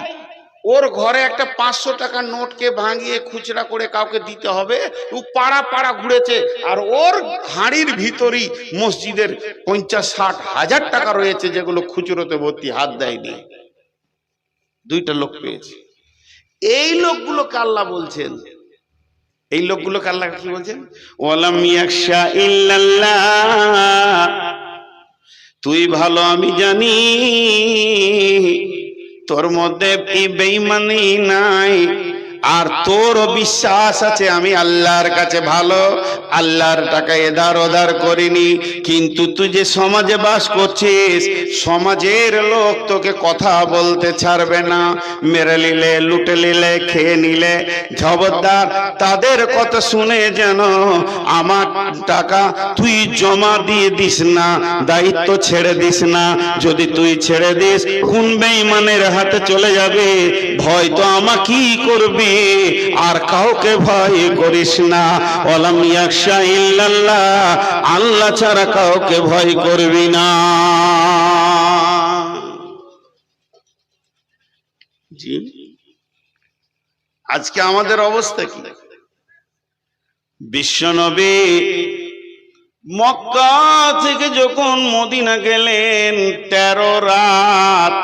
ওর ঘরে একটা 500 টাকার নোটকে ভাঙিয়ে খুচরা করে কাউকে দিতে হবে, ও পাড়া পাড়া ঘুরেছে, আর ওর হাঁড়ির ভিতরই মসজিদের 50-60 হাজার টাকা রয়েছে, যেগুলো খুচরোতে ভর্তি, হাত দেয়নি। 2টা লোক পেয়েছে। এই লোকগুলোকে আল্লাহ বলছেন, এই লোকগুলোকে আল্লাহ কি বলছেন? ওয়ালাম ইয়াখশা ইল্লাল্লাহ, তুই ভালো আমি জানি তোর মধ্যে বেঈমানি নাই, আর তোর বিশ্বাস আছে আমি আল্লাহর কাছে ভালো, আল্লাহর টাকা এধার ওধার করিনি। কিন্তু তুই যে সমাজে বাস করছিস, সমাজের লোক তোকে কথা বলতে ছাড়বে না, মেরে নিলে, লুটে নিলে, খেয়ে নিলে, খবরদার তাদের কথা শুনে যেন আমার টাকা তুই জমা দিয়ে দিস না, দায়িত্ব ছেড়ে দিস না। যদি তুই ছেড়ে দিস, কোন বেঈমানের হাতে চলে যাবে, ভয় তো আমাকেই করবি, আর কাউকে ভয় করিস না। ওয়ালাম ইয়াখশা ইল্লাল্লাহ, আল্লাহ ছাড়া কাউকে ভয় করবি না। জি, আজকে আমাদের অবস্থা কি? বিশ্বনবী মক্কা থেকে যখন মদিনা গেলেন, 13 রাত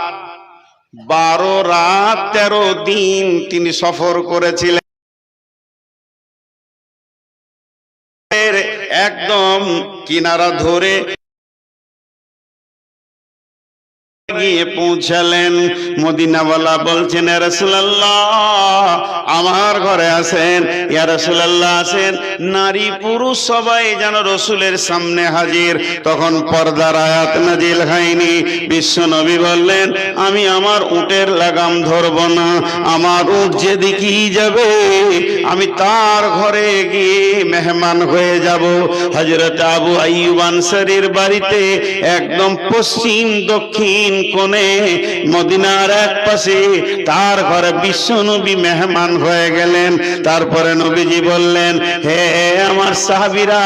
12 রাত 13 দিন তিনি সফর করেছিলেন। একদম কিনারা ধরে গিয়ে পৌঁছালেন। মদিনাওয়ালা বলছেন, ইয়া রাসূলুল্লাহ আমার ঘরে আসেন, ইয়া রাসূলুল্লাহ আসেন। নারী পুরুষ সবাই যেন রসুলের সামনে হাজির। তখন পর্দার আয়াত নাজিল হয়নি। বিশ্বনবী বললেন, আমি আমার উটের লাগাম ধরব না, আমার উট যেদিকেই যাবে আমি তার ঘরে গিয়ে মেহমান হয়ে যাব। হযরত আবু আইয়ুব আনসারীর বাড়িতে একদম পশ্চিম দক্ষিণ কোণে মদিনার এক পাশে তার ঘরে বিশ্বনবী মেহমান হয়ে গেলেন। তারপরে নবীজি বললেন, হে আমার সাহাবীরা,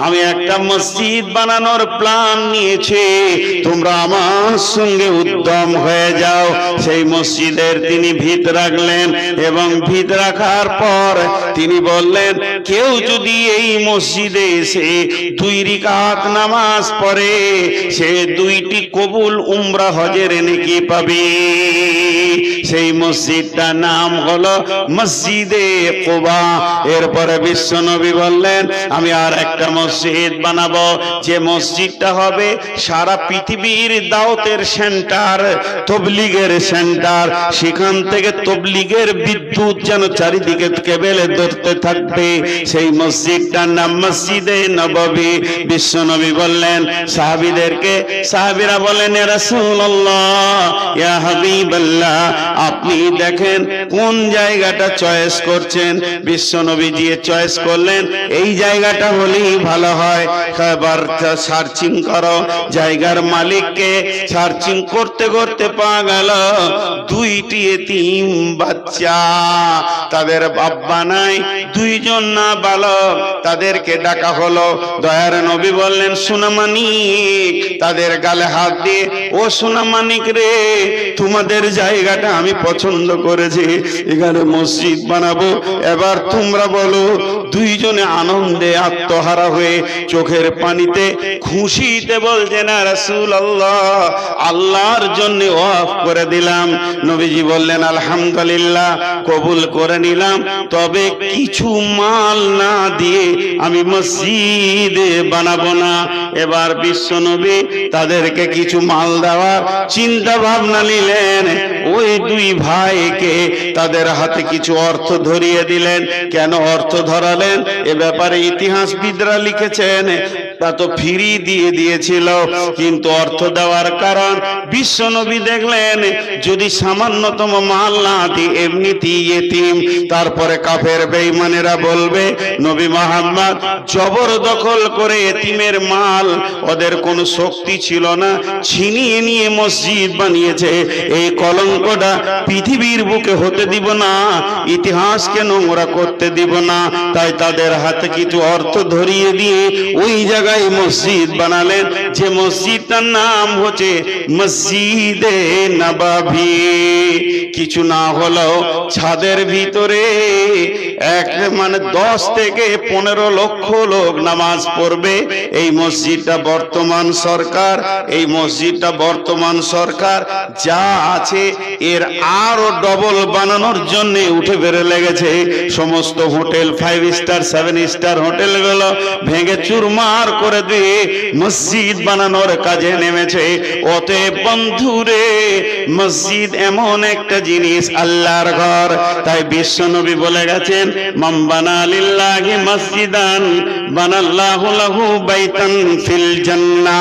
আমি একটা মসজিদ বানানোর প্ল্যান নিয়েছি, তোমরা আমার সঙ্গে উদ্যম হয়ে যাও। সেই মসজিদের তিনি ভিত রাখলেন, এবং ভিত রাখার পর তিনি বললেন, কেউ যদি এই মসজিদে এসে 2 রাকাত নামাজ পড়ে, সে 2টি কবুল উমরা হজের নেকি পাবে। সেই মসজিদটার নাম হলো মসজিদে কুবা। এরপরে বিশ্বনবী বললেন আমি আর একটা মসজিদ বানাবো, যে মসজিদটা হবে সারা পৃথিবীর দাওয়াতের সেন্টার, তবলিগের সেন্টার। সেখান থেকে তবলিগের বিদ্যুৎ যেন চারিদিকে কেবেলে ধরতে থাকবে। সেই মসজিদটার নাম মসজিদে নববী। বিশ্বনবী বললেন সাহাবীদেরকে, সাহাবীরা বলেন ইয়া রাসূলুল্লাহ, ইয়া হাবিবাল্লাহ, আপনি দেখেন কোন জায়গাটা চয়েস করছেন। বিশ্বনবী দিয়ে চয়েস করলেন এই জায়গাটা হলেই ভালো হয়। এবার সার্চিং করো, জায়গার মালিককে সার্চিং করতে করতে পাওয়া গেল দুইটি এতিম বাচ্চা, তাদের বাবা নাই, দুইজন না বালক। তাদেরকে ডাকা হলো। দয়ার নবী বললেন সোনামানিক, তাদের গালে হাত দিয়ে, ও সোনামানিক রে, তোমাদের জায়গাটা আমি পছন্দ করেছি, এখানে মসজিদ বানাবো। এবার তোমরা বলো। দুইজনে আনন্দে আত্মহারা হয়ে চোখের পানিতে খুশিতে বলছেন ইয়া রাসূলুল্লাহ, আল্লাহর জন্য ওয়াকফ করে দিলাম। নবীজি বললেন আলহামদুলিল্লাহ, কবুল করে নিলাম, তবে কিছু মাল না দিয়ে আমি মসজিদ বানাবো না। এবার বিশ্বনবী তাদেরকে কিছু মাল দেওয়ার চিন্তা ভাবনা নিলেন। ওই দুই ভাইকে তাদের হাতে কিছু অর্থ ধরিয়ে দিলেন। কেন অর্থ ধরালেন এ ব্যাপারে ইতিহাসবিদরা লিখেছেন তা তো ফ্রি দিয়ে দিয়েছিল, কিন্তু অর্থ দেওয়ার কারণ বিশ্বনবী দেখলেন যদি সামান্যতম মাল না দিই এমনিতেই এতিম, তারপরে কাফের বেঈমানেরা বলবে নবী মুহাম্মদ জবরদখল করে এতিমের মাল, ওদের কোনো শক্তি ছিল না, ছিনিয়ে নিয়ে মসজিদ বানিয়েছে। এই কলঙ্কটা পৃথিবীর বুকে হতে দিব না, ইতিহাসকে নোংরা করতে দিব না। তাই তাদের হাতে কিছু অর্থ ধরিয়ে দিয়ে ওই জায়গায় মসজিদ বানালেন, যে মসজিদটার নাম হচ্ছে মসজিদে নববী। কিছু না হলেও ছাদের ভিতরে 10 থেকে 15 লক্ষ লোক নামাজ পড়বে। এই মসজিদটা বর্তমান সরকার যা আছে এর আরো ডবল বানানোর জন্য উঠে বেড়ে লেগেছে। সমস্ত হোটেল 5 স্টার 7 স্টার হোটেলগুলো ভেঙে চুরমার করে দিয়ে মসজিদ বানানোর কাজে নেমেছে। অতএব বন্ধুরে, মসজিদ এমন একটা জিনিস, আল্লাহর ঘর। তাই বিশ্বনবী বলে গেছেন মান বানা লিল্লাহি মসজিদান বানাল্লাহু লাহু বাইতান ফিল জান্নাহ।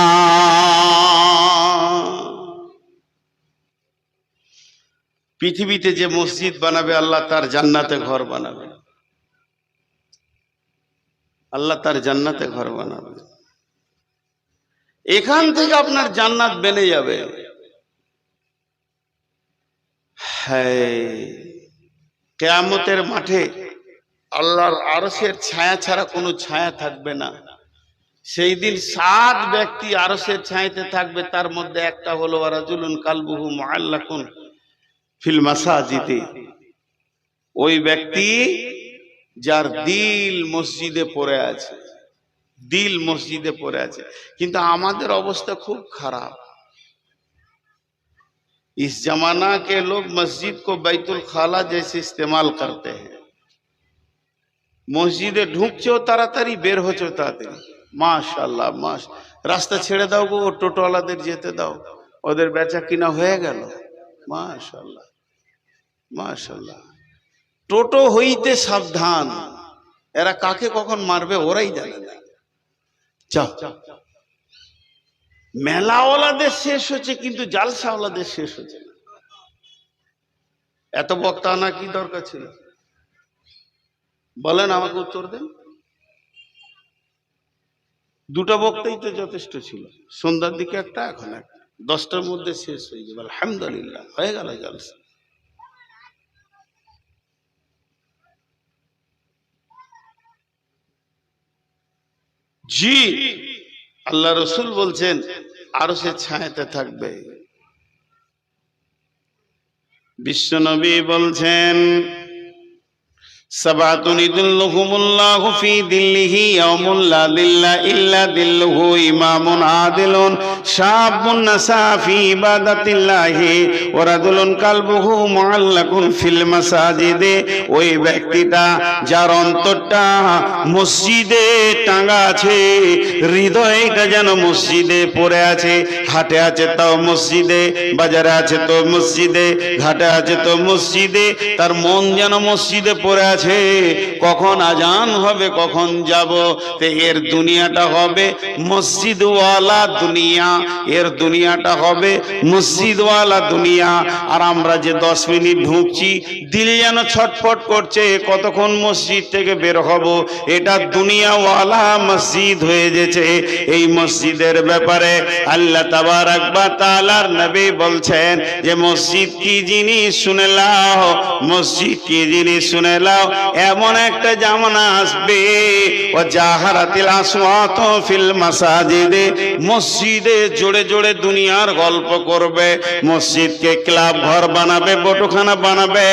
পৃথিবীতে যে মসজিদ বানাবে আল্লাহ তার জান্নাতে ঘর বানাবে, আল্লাহ তার জান্নাতে ঘর বানাবে। এখান থেকে আপনার জান্নাত বেনে যাবে। কিয়ামতের মাঠে আল্লাহর আরশের ছায়া ছাড়া কোনো ছায়া থাকবে না। সেই দিন 7 ব্যক্তি আরশের ছায়াতে থাকবে, তার মধ্যে একটা হলো রাজুলুন কালবুহু মুআল্লাকুন ফিল মাসাজিদে। ওই ব্যক্তি যার দিল মসজিদে পড়ে আছে, দিল মসজিদে পড়ে আছে। কিন্তু আমাদের অবস্থা খুব খারাপ। इस जमाना के लोग मस्जिद को बैतुल खाला जैसे इस्तेमाल करते हैं। মসজিদে ঢুকছো তাড়াতাড়ি, বের হচ্ছো তাড়াতাড়ি। মাশাআল্লাহ, রাস্তা ছেড়ে দাও গো, টোটোওয়ালাদের যেতে দাও, ওদের বেচা কিনা হয়ে গেল। মাশাআল্লাহ মাশাআল্লাহ। টোটো হইতে সাবধান, এরা কাকে কখন মারবে ওরাই জানে না। যাও, মেলাওয়ালাদের শেষ হচ্ছে কিন্তু জালসাওয়ালাদের শেষ হচ্ছে না। এত বক্তা না কি দরকার ছিল বলেন, আমাকে উত্তর দেন। 2টা বক্তাই তো যথেষ্ট ছিল, সন্ধ্যার দিকে একটা, এখন একটা, 10টার মধ্যে শেষ হয়ে যাবে। আলহামদুলিল্লাহ, হয়ে গেল জালসা। জি, আল্লাহ রসুল বলছেন আরশের ছায়াতে থাকবে। বিশ্বনবী বলছেন সাবাতুন ইযিল্লুহুমুল্লাহু ফি দিল্লিহি ইয়াউমুল লা দিল্লা ইল্লা দিল্লুহু, ইমামুন আদিলুন শাবুন নাসা ফি ইবাদাতিল্লাহি ওয়া রাজুলুন কালবুহু মুআল্লাকুন ফিল মাসাজিদে। ওই ব্যক্তিটা যার অন্তরটা মসজিদে টাঙা আছে, হৃদয়টা যেন মসজিদে পড়ে আছে, হাটে আছে তাও মসজিদে, বাজারে আছে তো মসজিদে, ঘাটে আছে তো মসজিদে, তার মন যেন মসজিদে পড়ে আছে। কখন আজান হবে, কখন যাব। এর দুনিয়াটা হবে মসজিদওয়ালা দুনিয়া, এর দুনিয়াটা হবে মসজিদওয়ালা দুনিয়া। আর আমরা যে 10 মিনিট ঢুকছি, দিল যেন ছটফট করছে কতক্ষণ মসজিদ থেকে বের হব। এটা দুনিয়াওয়ালা মসজিদ হয়ে গেছে। এই মসজিদের ব্যাপারে আল্লাহ তাবারাক ওয়া তাআলার নবী বলছেন যে মসজিদ কি জিনিস শুনে লাও, মসজিদ কি জিনিস শুনে লাও। এমন একটা জামানা আসবে ও জাহারাতিল আসওয়াত ফিল মাসাজিদে, মসজিদে জোরে জোরে দুনিয়ার গল্প করবে, মসজিদকে ক্লাব ঘর বানাবে, বটখানা বানাবে।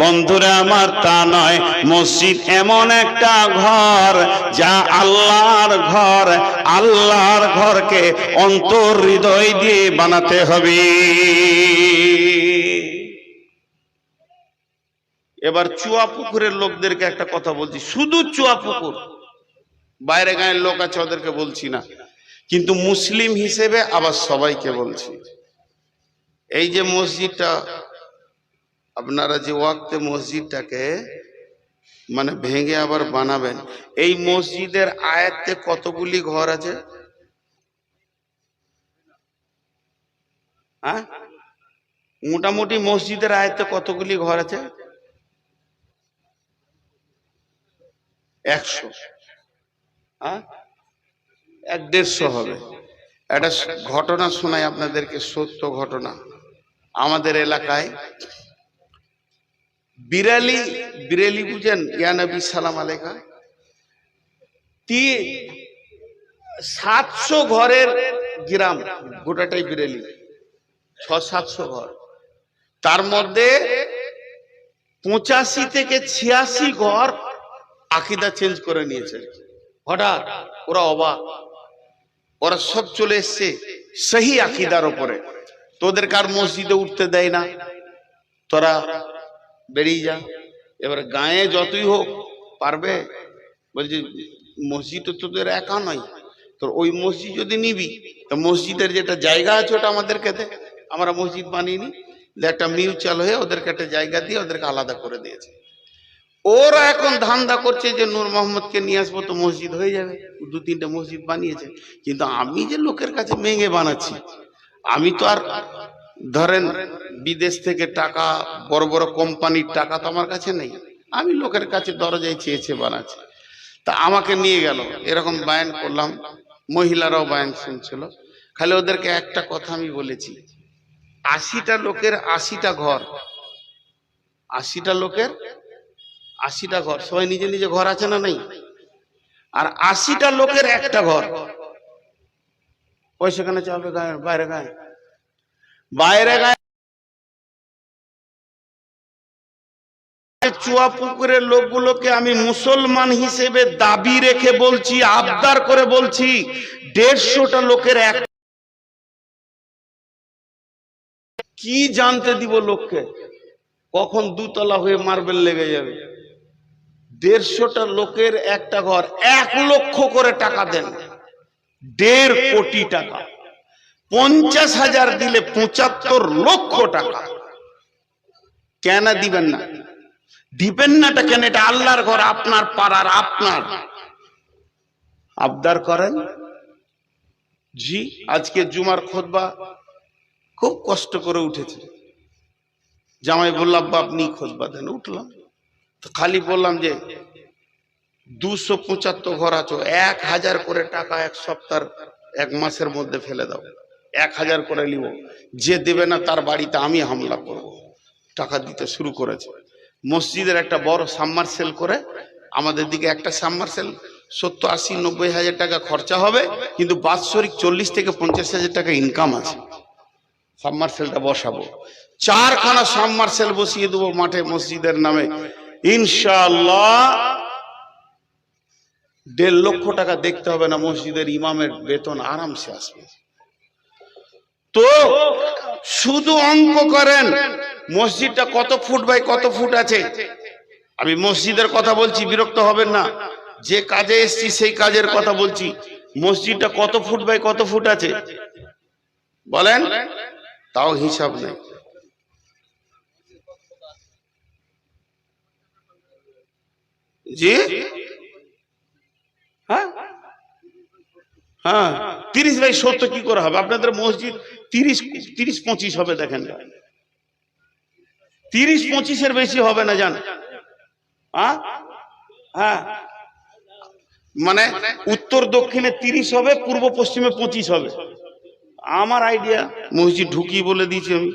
বন্ধুরা আমার, তা নয়, মসজিদ এমন একটা ঘর যা আল্লাহর ঘর। আল্লাহর ঘরকে অন্তর হৃদয় দিয়ে বানাতে হবে। এবার চুয়া পুকুরের লোকদেরকে একটা কথা বলছি, শুধু চুয়া পুকুর, বাইরে গায়ের লোক আছে ওদেরকে বলছি না, কিন্তু মুসলিম হিসেবে আবার সবাইকে বলছি। এই যে মসজিদটা আপনারা যে ওয়াক্তে মসজিদটাকে মানে ভেঙে আবার বানাবেন, এই মসজিদের আয়াতে কতগুলি ঘর আছে? হ্যাঁ, মোটামুটি মসজিদের আয়াতে কতগুলি ঘর আছে? 100, 150 হবে। একটা ঘটনা শোনাই আপনাদেরকে, সত্য ঘটনা। আমাদের এলাকায় বিরেলি বুঝেন, ইয়া নবী সালাম আলাইকা, 700 ঘরের গ্রাম, গোটাটাই বিরেলি, 600-700 ঘর। তার মধ্যে 85 থেকে 86 ঘর আকীদা চেঞ্জ করে নিয়েছে। হঠাৎ ওরা অবাক, ওরা সব চলে এসছে সহি আকীদার উপরে। তোদের কার মসজিদে উঠতে দেয় না, তোরা বেরিয়ে যা। এবার গায়ে যতই হোক পারবে, বলছি মসজিদ তো তোদের একা নয়, তোর ওই মসজিদ যদি নিবি তো মসজিদের যেটা জায়গা আছে ওটা আমাদেরকে দে। আমরা মসজিদ বানিয়ে একটা মিউচুয়াল হয়ে ওদেরকে একটা জায়গা দিয়ে ওদেরকে আলাদা করে দিয়েছে। ওরা এখন ধান্দা করছে যে নূর মোহাম্মদকে নিয়ে আসবো তো মসজিদ হয়ে যাবে, 2-3টে মসজিদ বানিয়েছে। কিন্তু আমি যে লোকের কাছে মেঙে বানাচ্ছি, আমি তো আর ধরেন বিদেশ থেকে টাকা, বড় বড় কোম্পানির টাকা তো আমার কাছে নেই, আমি লোকের কাছে দরজায় চেয়েছে বানাচ্ছি। তা আমাকে নিয়ে গেল, এরকম বায়ান করলাম, মহিলারাও বায়ান শুনছিল। খালি ওদেরকে একটা কথা আমি বলেছি, 80টা লোকের 80টা ঘর, 80টা লোকের 80টা ঘর, সবাই নিজে নিজে ঘর আছে না নেই? আর 80টা লোকের একটা ঘর, ওই সেখানে চলবে বাইরে গায়ে, বাইরে গায়ে। চুয়া পুকুরের লোকগুলোকে আমি মুসলমান হিসেবে দাবি রেখে বলছি, আবদার করে বলছি, 150টা লোকের এক, কি জানতে দিব লোককে, কখন 2তলা হয়ে মার্বেল লেগে যাবে। 150টা লোকের একটা ঘর, 1 লক্ষ করে টাকা দেন, 1.5 কোটি টাকা, 50,000 দিলে 75 লক্ষ টাকা। কেন দিবেন না? দিবেন নাটা কেন? এটা আল্লাহর ঘর, আপনার পাড়ার, আপনার। আবদার করেন। জি, আজকে জুমার খুতবা খুব কষ্ট করে উঠেছে। জামাই বলল আব্বা আপনি খুতবা দেন, উঠলাম তো খালি বললাম যে 275 ঘর আছো, 1000 করে টাকা এক সপ্তাহ, 1 মাসের মধ্যে ফেলে দাও, 1000 করে নিব, যে দেবে না তার বাড়িতে আমি হামলা করব। টাকা দিতে শুরু করেছে। মসজিদের একটা বড় সাবমার্সেল করে, আমাদের দিকে একটা সাবমার্সেল 70, 80, 90 হাজার টাকা খরচা হবে, কিন্তু বাৎসরিক 40 থেকে 50 হাজার টাকা ইনকাম আছে। সাবমার্সেলটা বসাবো, 4খানা সাবমার্সেল বসিয়ে দেবো মাঠে মসজিদের নামে। ইনশাআল্লাহ 1.5 লক্ষ টাকা দেখতে হবে না, মসজিদের ইমামের বেতন আরামসে আসবে। তো শুধু অঙ্ক করেন, মসজিদটা কত ফুট বাই কত ফুট আছে। আমি মসজিদের কথা বলছি, বিরক্ত হবেন না, যে কাজে এসেছি সেই কাজের কথা বলছি। মসজিদটা কত ফুট বাই কত ফুট আছে বলেন, তাও হিসাব নেই। জি হ্যাঁ হ্যাঁ 30 বাই 70 কি করে হবে? আপনাদের মসজিদ 30-25 হবে, দেখেন 30-25 বেশি হবে না, জান? হ্যাঁ, মানে উত্তর দক্ষিণে 30 হবে, পূর্ব পশ্চিমে 25 হবে। আমার আইডিয়া, মসজিদ ঢুকি বলে দিয়েছি আমি,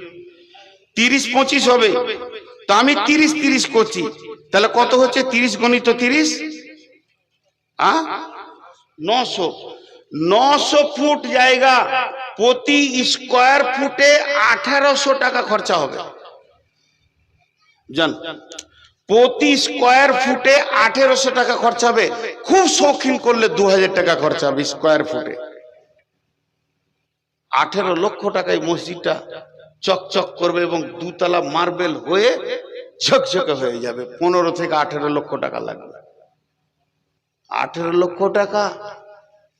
30-25 হবে। তা আমি 30-30 করছি, তাহলে কত হচ্ছে? 30 গণিত 30, 900 ফুট জায়গা, প্রতি স্কয়ার ফুটে 1800 টাকা খরচা হবে। জান, প্রতি স্কয়ার ফুটে 1800 টাকা খরচা হবে। খুব শৌখিন করলে 2000 টাকা খরচা হবে স্কয়ার ফুটে। 18 লক্ষ টাকায় মসজিদটা চকচক করবে এবং 2 তলা মার্বেল হয়ে ঝকঝকে হয়ে যাবে। 15 থেকে 18 লক্ষ টাকা লাগবে। 18 লক্ষ টাকা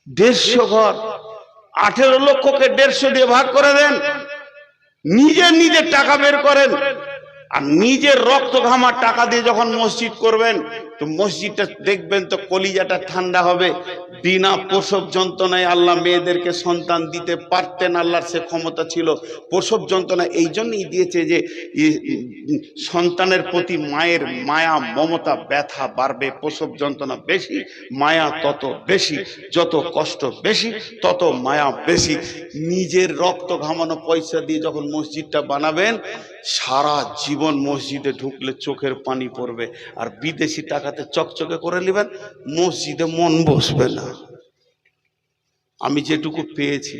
150 ঘর, 18 লক্ষকে 150 দিয়ে ভাগ করে দেন। নিজের টাকা বের করেন, আর নিজের রক্ত ঘামার টাকা দিয়ে যখন মসজিদ করবেন, তো মসজিদটা দেখবেন তো কলিজাটা ঠান্ডা হবে। বিনা প্রসব যন্ত্রণায় আল্লাহ মেয়েদেরকে সন্তান দিতে পারতেন, আল্লাহর সে ক্ষমতা ছিল। প্রসব যন্ত্রণা এই জন্যই দিয়েছে যে সন্তানের প্রতি মায়ের মায়া মমতা ব্যথা বাড়বে। প্রসব যন্ত্রণা বেশি, মায়া তত বেশি, যত কষ্ট বেশি তত মায়া বেশি। নিজের রক্ত ঘামানো পয়সা দিয়ে যখন মসজিদটা বানাবেন, সারা জীবন মসজিদে ঢুকলে চোখের পানি পড়বে। আর বিদেশি টাকাতে চকচকে করে নেবেন, মসজিদে মন বসবে না। আমি যেটুকু পেয়েছি,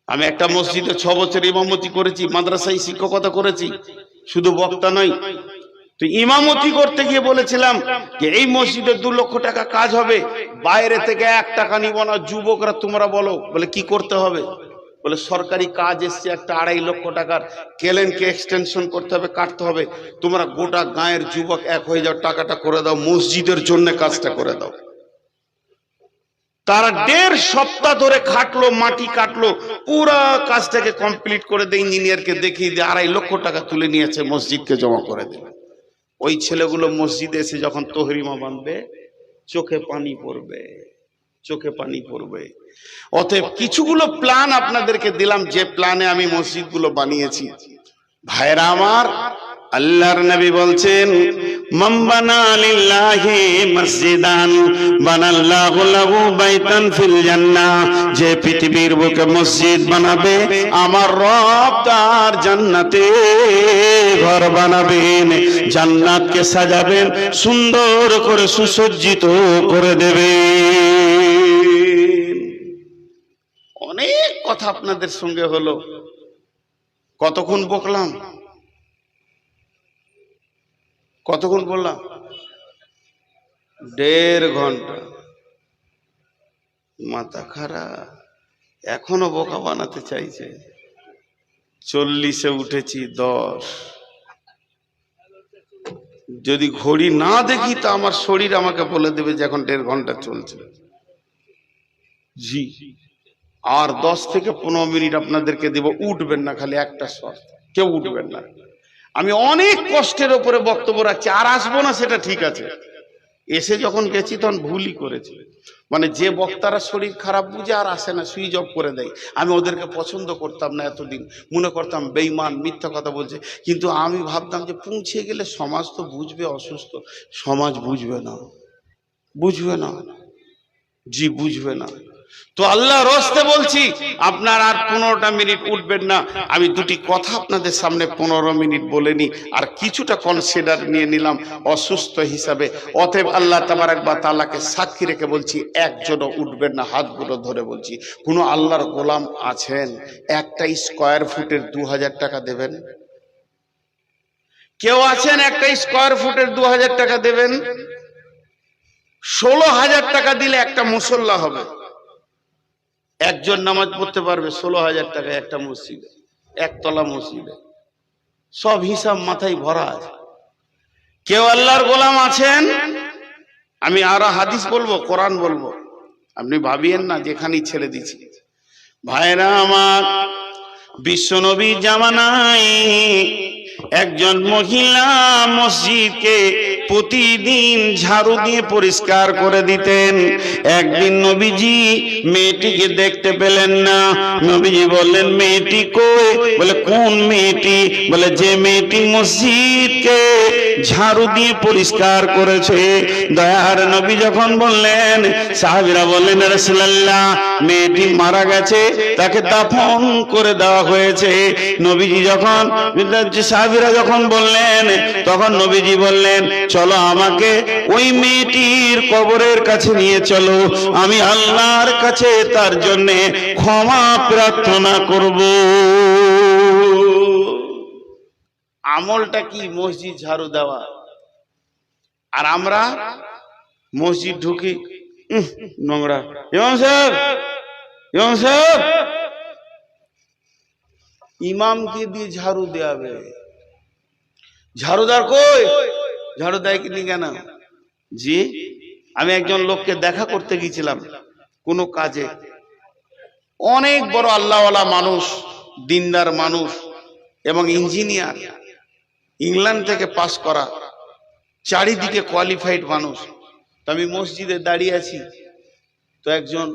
আমি একটা মসজিদে 6 বছর ইমামতি করেছি, মাদ্রাসায় শিক্ষকতা করেছি, শুধু বক্তা নয়। তো ইমামতি করতে গিয়ে বলেছিলাম যে এই মসজিদে 2 লক্ষ টাকা কাজ হবে, বাইরে থেকে 1 টাকা নিব না। যুবকরা তোমরা বলো, বলে কি করতে হবে? বলে সরকারি কাজ এসছে একটা 2.5 লক্ষ টাকার, কেলেনকে এক্সটেনশন করতে হবে, কাটতে হবে। তোমরা গোটা গায়ের যুবক এক হয়ে যাও, টাকাটা করে দাও, মসজিদের জন্য কাজটা করে দাও। তারা 1.5 সপ্তাহ ধরে খাটলো, মাটি কাটলো, পুরো কাজটাকে কমপ্লিট করে দিয়ে ইঞ্জিনিয়ারকে দেখিয়ে দিয়ে 2.5 লক্ষ টাকা তুলে নিয়েছে, মসজিদকে জমা করে দেবে। ওই ছেলেগুলো মসজিদে এসে যখন তহরিমা বাঁধবে, চোখে পানি পড়বে, চোখে পানি পড়বে। অতএব কিছুগুলো প্ল্যান আপনাদেরকে দিলাম, যে প্ল্যানে আমি মসজিদগুলো বানিয়েছি। ভাইরা আমার, আল্লাহর নবী বলছেন, মান বানা লিল্লাহি মসজিদান বানাল্লাহু লাহু বাইতান ফিল জান্নাহ। যে পৃথিবীর বুকে মসজিদ বানাবে, আমার রব তার জান্নাতে ঘর বানাবেন, জান্নাতকে সাজাবেন, সুন্দর করে সুসজ্জিত করে দেবেন। অনেক কথা আপনাদের সঙ্গে হলো, কতক্ষণ বকলাম, কতক্ষণ বললাম? 1.5 ঘন্টা। মাথা খারাপ, এখনো বোকা বানাতে চাইছে। 40-এ উঠেছি, 10। যদি ঘড়ি না দেখি তো আমার শরীর আমাকে বলে দেবে যে এখন 1.5 ঘন্টা চলছে। জি, আর 10 থেকে 15 মিনিট আপনাদেরকে দেব। উঠবেন না, খালি একটা শর্ত, কেউ উঠবেন না। আমি অনেক কষ্টের উপরে বক্তব্য রাখছি, আর আসবো না সেটা ঠিক আছে। এসে যখন গেছি তখন ভুলই করেছি। মানে যে বক্তারা শরীর খারাপ বুঝে আর আসে না, সুইচ অফ করে দেয়। আমি ওদেরকে পছন্দ করতাম না এতদিন, মনে করতাম বেঈমান, মিথ্যা কথা বলছে। কিন্তু আমি ভাবতাম যে পৌঁছে গেলে সমাজ তো বুঝবে অসুস্থ। সমাজ বুঝবে না, বুঝবে না, জি বুঝবে না। তো আল্লাহ রস্তে বলছি, আপনার আর 15টা মিনিট উঠবেন না। আমি দুটি কথা আপনাদের সামনে 15 মিনিট বলে নি, আর কিছুটা কনসিডার নিয়ে নিলাম অসুস্থ হিসাবে। অতএব আল্লাহ তাবারক ওয়া তাআলাকে সাক্ষী রেখে বলছি, একজনও উঠবেন না। হাতগুলো ধরে বলছি, কোনো আল্লাহর গোলাম আছেন একটা স্কয়ার ফুটের 2000 টাকা দেবেন? কেউ আছেন একটা স্কোয়ার ফুটের 2000 টাকা দেবেন? 16,000 টাকা দিলে একটা মুসল্লা হবে, একজন নামাজ পড়তে পারবে 16,000 টাকা একটা মসজিদে, একতলা মসজিদে। সব হিসাব মাথায় ভরা আছে। কেউ আল্লাহর গোলাম আছেন, আমি আরো হাদিস বলবো, কোরআন বলবো, আপনি ভাবিয়েন না যেখানেই ছেড়ে দিচ্ছি। ভাইরা আমার, বিশ্বনবী জামানায় একজন মহিলা মসজিদকে প্রতিদিন ঝাড়ু দিয়ে পরিষ্কার করে দিতেন। একদিন নবীজি মেয়েটিকে দেখতে পেলেন না। নবীজি বললেন, মেয়েটি কই? বলে, কোন মেয়েটি? বলে, যে মেয়েটি মসজিদকে ঝাড়ু দিয়ে পরিষ্কার করেছে। দয়ার নবী যখন বললেন, সাহাবীরা বললেন, রাসূলুল্লাহ, মেয়েটি মারা গেছে, তাকে দাফন করে দেওয়া হয়েছে। নবীজি যখন সাহাবীরা যখন বললেন, তখন নবীজি বললেন, চলো আমাকে ওই মেয়েটির কবরের কাছে নিয়ে চলো, আমি আল্লাহর কাছে তার জন্য ক্ষমা প্রার্থনা করব। আমলটা কি? মসজিদ ঝাড়ু দেওয়া। আর আমরা মসজিদ ঢুকি, নোংরা। ইমাম সাহেব, ইমাম সাহেব, ইমামকে দিয়ে ঝাড়ু দেওয়াবে। ঝাড়ুদার কই? ঝাড়ু দেয় কি কেন? জি, আমি একজন লোককে দেখা করতে গিয়েছিলাম কোনো কাজে, অনেক বড় আল্লাহওয়ালা মানুষ, দিনদার মানুষ এবং ইঞ্জিনিয়ার, ইংল্যান্ড থেকে পাস করা, চারিদিকে কোয়ালিফাইড মানুষ। তো আমি মসজিদে দাঁড়িয়ে আছি, তো একজন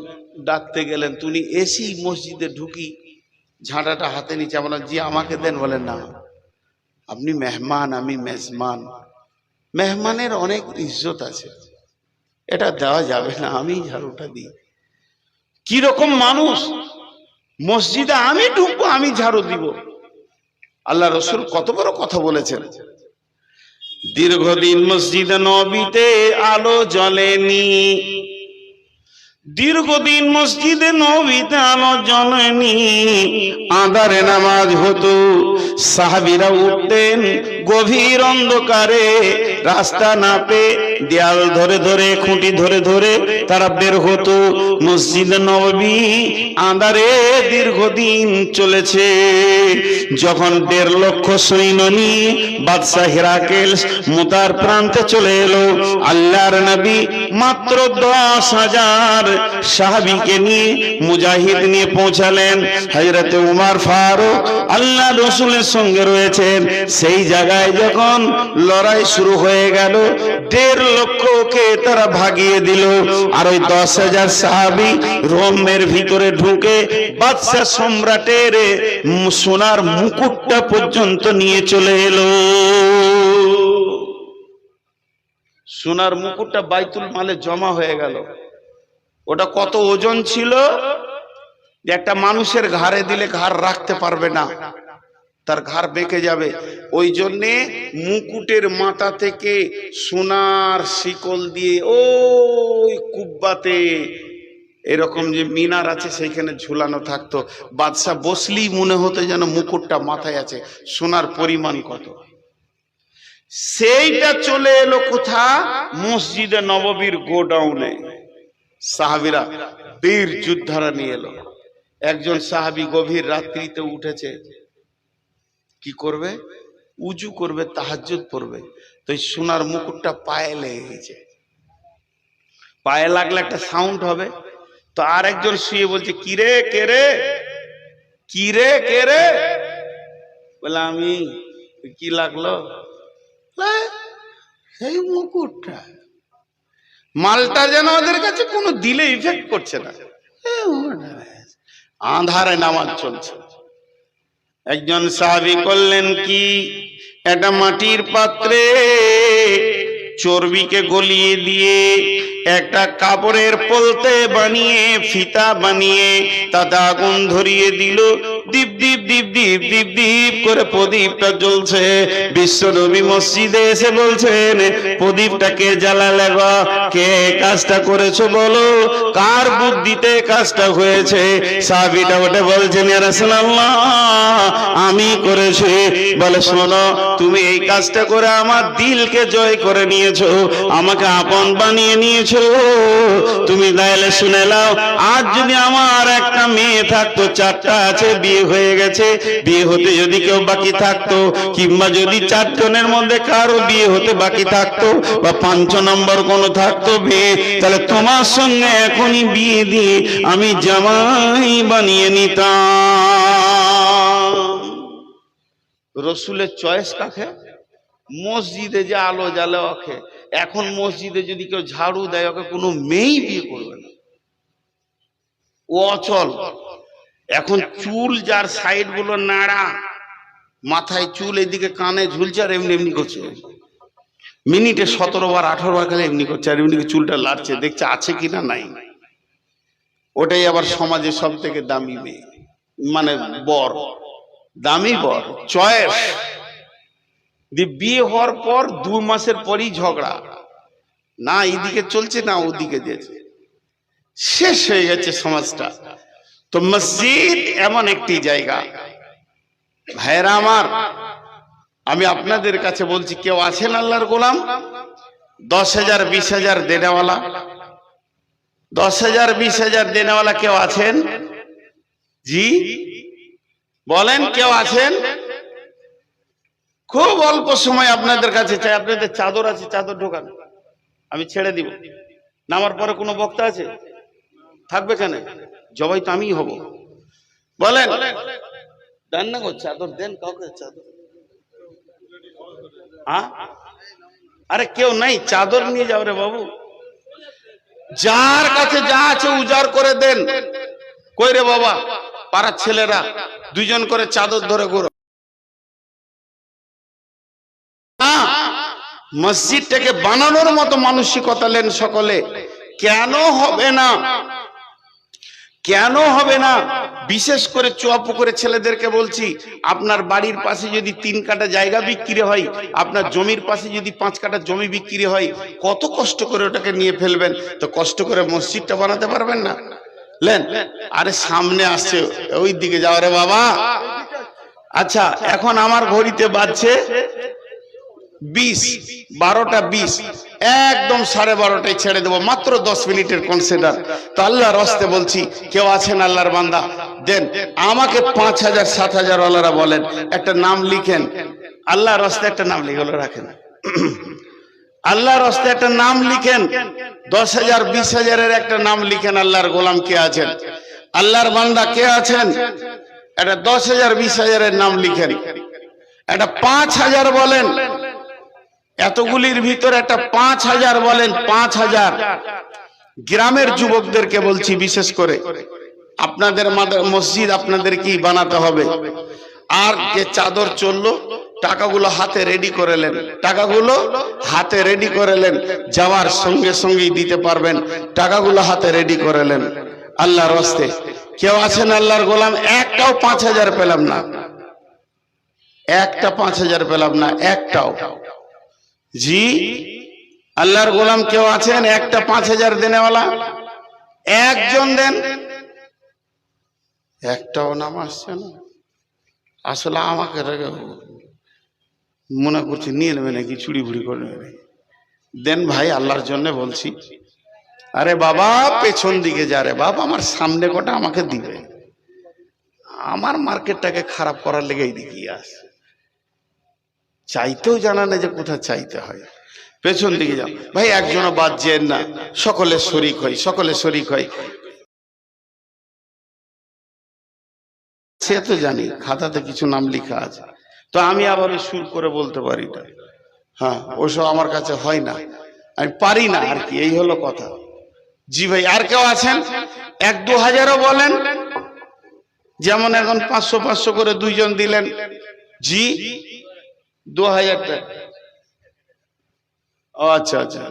ডাকতে গেলেন, তুমি এসি মসজিদে ঢুকি ঝাঁটাটা হাতে নিচে। বলেন, জি আমাকে দেন। বলেন, না, আপনি মেহমান, আমি মেজমান, মেহমানের অনেক ইজ্জত আছে, এটা দেওয়া যাবে না, আমি ঝাড়ুটা দিই। কি রকম মানুষ! মসজিদে আমি ঢুকবো, আমি ঝাড়ু দিব। আল্লাহ রসুল কত বড় কথা বলেছেন। দীর্ঘদিন মসজিদে নববীতে আলো জ্বলেনি, দীর্ঘদিন মসজিদে নববীতে আলো জ্বলেনি, আঁধারে নামাজ হতো। সাহাবীরা উঠতেন গভীর অন্ধকারে, রাস্তা না পেয়ে দেয়াল ধরে ধরে, খুঁটি ধরে ধরে তারা বের হতো। মসজিদে নববী আঁধারে দীর্ঘদিন চলেছে। যখন 1.5 লক্ষ সৈন্য নিয়ে বাদশাহ হিরাকেল মুতার প্রান্তে চলে এলো, আল্লাহর নবী মাত্র 10,000 সাহাবীকে নিয়ে, মুজাহিদ নিয়ে পৌঁছালেন। হযরতে উমর ফারুক আল্লাহ রাসূলের সঙ্গে রয়েছেন। সেই জায়গায় যখন লড়াই শুরু হয়ে গেল, 1.5 লক্ষকে তারা ভাগিয়ে দিল। আর ওই 10,000 সাহাবী রোমের ভিতরে ঢুকে বাদশাহ সম্রাটের সোনার মুকুটটা পর্যন্ত নিয়ে চলে এলো। সোনার মুকুটটা বাইতুল মালে জমা হয়ে গেল। ওটা কত ওজন ছিল যে একটা মানুষের ঘাড়ে দিলে ঘাড় রাখতে পারবে না, তার ঘাড় বেঁকে যাবে। ওই জন্যে মুকুটের মাথা থেকে সোনার শিকল দিয়ে ওই কুব্বাতে এরকম যে মিনার আছে সেইখানে ঝুলানো থাকতো। বাদশাহ বসলেই মনে হতো যেন মুকুটটা মাথায় আছে, সোনার পরিমাণ কত। সেইটা চলে এলো কোথা? মসজিদে নববীর গোডাউনে। সাহাবীরা বীর যোদ্ধারা নিয়ে এলো। একজন সাহাবী গভীর রাত্রিতে উঠেছে, কি করবে? উজু করবে, তাহাজ্জুদ পড়বে। তো এই সোনার মুকুটটা পায়ে লেগে গেছে। পায়ে লাগলে একটা সাউন্ড হবে। তো আর একজন শুয়ে বলছে, কিরে কে রে, কিরে কে রে? বলে, আমি। কি লাগলো? সেই মুকুটটা। মালটা যেন ওদের কাছে কোনো দিলে ইফেক্ট করছে না। আঁধারে নামাজ চলছে। একজন সাহাবী করলেন কি, একটা মাটির পাত্রে চর্বিকে গলিয়ে দিয়ে একটা কাপড়ের পলতে বানিয়ে, ফিতা বানিয়ে তাতে আগুন ধরিয়ে দিল। দীপ দীপ দীপ দীপ দীপ দীপ করে প্রদীপটা জ্বলছে। বিশ্ব নবী মসজিদে এসে বলছেন, প্রদীপটা কে জ্বালালে গো? কে কাজটা করেছো বলো? কার বুদ্ধিতে কাজটা হয়েছে? সাহাবীটা ওঠে বলছেন, ইয়া রাসূলুল্লাহ, আমি করেছি। বলে, শোনো, তুমি এই কাজটা করে আমার দিলকে জয় করে নিয়েছো, আমাকে আপন বানিয়ে নিয়েছো। তুমি তাহলে শুনে নাও, আজ যদি আমার একটা মেয়ে থাকতো, 4টা আছে, বিয়ে হয়ে গেছে, বিয়ে হতে যদি কেউ বাকি থাকতো, কিংবা যদি 4 জনের মধ্যে কারো বিয়ে হতে বাকি থাকতো, বা 5 নম্বর কোনো থাকতো বিয়ে, তাহলে তোমার সঙ্গে এখনই বিয়ে দিয়ে আমি জামাই বানিয়ে নিতাম। রসুলের চয়েস কাকে? মসজিদে যে আলো জ্বালে ওকে। এখন মসজিদে যদি কেউ ঝাড়ু দেয়, ওকে কোনো মেয়েই বিয়ে করবে না, ও অচল। এখন চুল যার সাইড গুলো নাড়া, মাথায় চুল এদিকে কানে ঝুলছে, আর এমনি এমনি করছে, মিনিটে 17 বার 18 বার খালি এমনি করছে, আর এমনি চুলটা লাড়ছে, দেখছে আছে কিনা নাই। ওটাই আবার সমাজে সব থেকে দামি মেয়ে, মানে বর, দামি বর, চয়েস। বিয়ে হওয়ার পর 2 মাসের পরই ঝগড়া, না এইদিকে চলছে না ওদিকে যেছে, শেষ হয়ে গেছে সমাজটা। তো মসজিদ এমন একটি জায়গা, ভাইরা আমার, আমি আপনাদের কাছে বলছি, কেউ আছেন আল্লাহর গোলাম 10,000 20,000 দেনেওয়ালা? 10,000 20,000 দেনেওয়ালা কেউ আছেন? জি বলেন, কেউ আছেন? খুব অল্প সময় আপনাদের কাছে চাই। আপনাদের চাদর আছে, চাদর ঢোকান, আমি ছেড়ে দিব। নামার পরে কোনো বক্তা আছে? থাকবে কেন? জবাই তো আমি হব। বলেন, দেন না গো চাদর, দেন কাউকে চাদর। আরে কেউ নাই, চাদর নিয়ে যাও রে বাবু। যার কাছে যা আছে উজাড় করে দেন। কই রে বাবা, পাড়ার ছেলেরা 2 জন করে চাদর ধরে ঘুরো। মসজিদটাকে বানানোর মতো মানসিকতা নেন সকলে। কেন হবে না? কেন হবে না? বিশেষ করে চুয়াপুকুরের ছেলেদেরকে বলছি, আপনার বাড়ির পাশে যদি 3 কাঠা জায়গা বিক্রি হয়, আপনার জমির পাশে যদি 5 কাঠা জমি বিক্রি হয়, কত কষ্ট করে ওটাকে নিয়ে ফেলবেন। তো কষ্ট করে মসজিদটা বানাতে পারবেন না? লেন, আরে সামনে আসছে, ওই দিকে যাও রে বাবা। আচ্ছা, এখন আমার ঘড়িতে বাজছে 20, 12টা 20, একদম 12:30টায় ছেড়ে দেবো, মাত্র 10 মিনিটের কনসিডার। তো আল্লাহর রাস্তে বলছি, কেউ আছেন আল্লাহর বান্দা? দেন আমাকে 5,000 7,000 ওয়ালারা বলেন, একটা নাম লিখেন, আল্লাহর রাস্তে একটা নাম লিখে রাখেন, আল্লাহর রাস্তে একটা নাম লিখেন, 10,000 20,000-এর একটা নাম লিখেন। আল্লাহর গোলাম কে আছেন? আল্লাহর বান্দা কে আছেন? একটা 10,000 20,000-এর নাম লিখেন, একটা 5,000 বলেন। এতগুলির ভিতর একটা 5,000 বলেন। 5,000 গ্রামের যুবকদেরকে বলছি, বিশেষ করে আপনাদের মসজিদ আপনাদের কি বানাতে হবে। আর যে চাদর চললো, টাকাগুলো হাতে রেডি করে নেন, টাকাগুলো হাতে রেডি করে নেন, যাওয়ার সঙ্গে সঙ্গেই দিতে পারবেন। টাকাগুলো হাতে রেডি করে নেন। আল্লাহর রাস্তে কেউ আছেন আল্লাহর গোলাম? একটাও 5,000 পেলাম না, একটা 5,000 পেলাম না, একটাও। জি আল্লাহর গোলাম কেউ আছেন? একটা 5,000 দেনেওয়ালা একজন দেন। একটাও নাম আসছে না। আসলে আমাকে মনে করছি নিয়ে নেবে নাকি, চুরি ভুড়ি করে নেবে। দেন ভাই, আল্লাহর জন্য বলছি। আরে বাবা, পেছন দিকে যা রে বাবা, আমার সামনে কটা আমাকে দিবে। আমার মার্কেটটাকে খারাপ করার লেগেই দিকে আসে, চাইতেও জানা না যে কোথায় চাইতে হয়। পেছন দিকে যাও ভাই, একজনও বাদ যেন না, সকলে শরিক হয়, সকলে শরিক হয়। সে তো জানি খাতাতে কিছু নাম লেখা আছে, তো আমি আবার সুর করে বলতে পারি না। হ্যাঁ, ওসব আমার কাছে হয় না, আমি পারি না আর কি, এই হলো কথা। জি ভাই, আর কেউ আছেন? 1-2 হাজারও বলেন, যেমন এখন 500-500 করে 2 জন দিলেন। জি 2,000 টাকা। ও আচ্ছা আচ্ছা,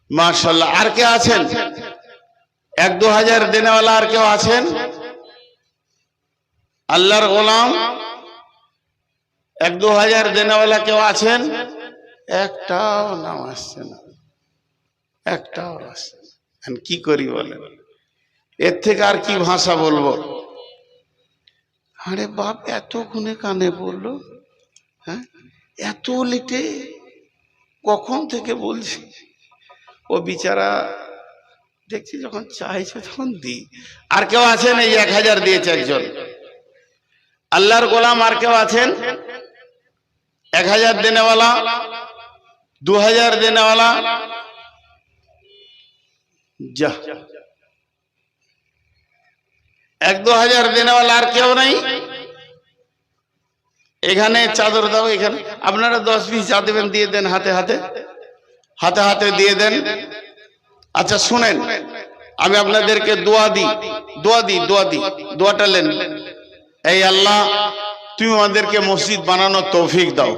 মাশাআল্লাহ। আর কে আছেন? 1-2 হাজার দেনেওয়ালা আর কেউ আছেন? আল্লাহর গোলাম 1-2 হাজার দেনেওয়ালা কেউ আছেন? একটাও নাম আসছে না, একটাও আসছে না। কি করি বলেন? এর থেকে আর কি ভাষা বলবো? আরে বাপ, এত গুনে কানে বললো, হ্যাঁ, এত লেটে কখন থেকে বলছি। ও বিচারা দেখছি যখন চাইছে তখন দিই। আর কেউ আছেন? এই 1000 দিয়েছে একজন আল্লাহর গোলাম। আর কেউ আছেন 1000 দেনেওয়ালা, 2000 দেনেওয়ালা? যা, 1-2 হাজার দেনেওয়ালা আর কেউ নাই? এখানে চাদর দাও, এখানে আপনারা 10-20 যা দেবেন দিয়ে দেন, হাতে হাতে হাতে হাতে দিয়ে দেন। আচ্ছা শুনেন, আমি আপনাদেরকে দোয়া দিই, দোয়াটা নেন। এই আল্লাহ, তুমি আমাদেরকে মসজিদ বানানোর তৌফিক দাও।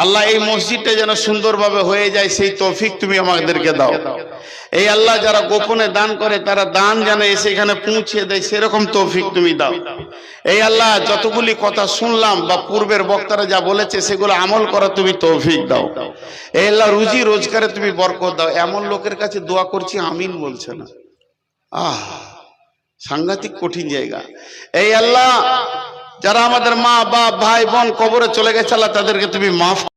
আল্লাহ, এই মসজিদটা যেন সুন্দরভাবে হয়ে যায় সেই তৌফিক তুমি আমাদেরকে দাও। এই আল্লাহ, যারা গোপনে দান করে তারা দান যেন এসে এখানে পৌঁছে দেয় সেরকম তৌফিক তুমি দাও। এই আল্লাহ, যতগুলি কথা শুনলাম বা পূর্বের বক্তারা যা বলেছে সেগুলো আমল করা তুমি তৌফিক দাও। এই আল্লাহ, রুজি রোজগারে তুমি বরকত দাও। এমন লোকের কাছে দোয়া করছি আমিন বলছে না। সাংঘাতিক কঠিন জায়গা। এই আল্লাহ, যারা আমাদের মা বাপ ভাই বোন কবরে চলে গেছে আল্লাহ তাদেরকে তুমি মাফ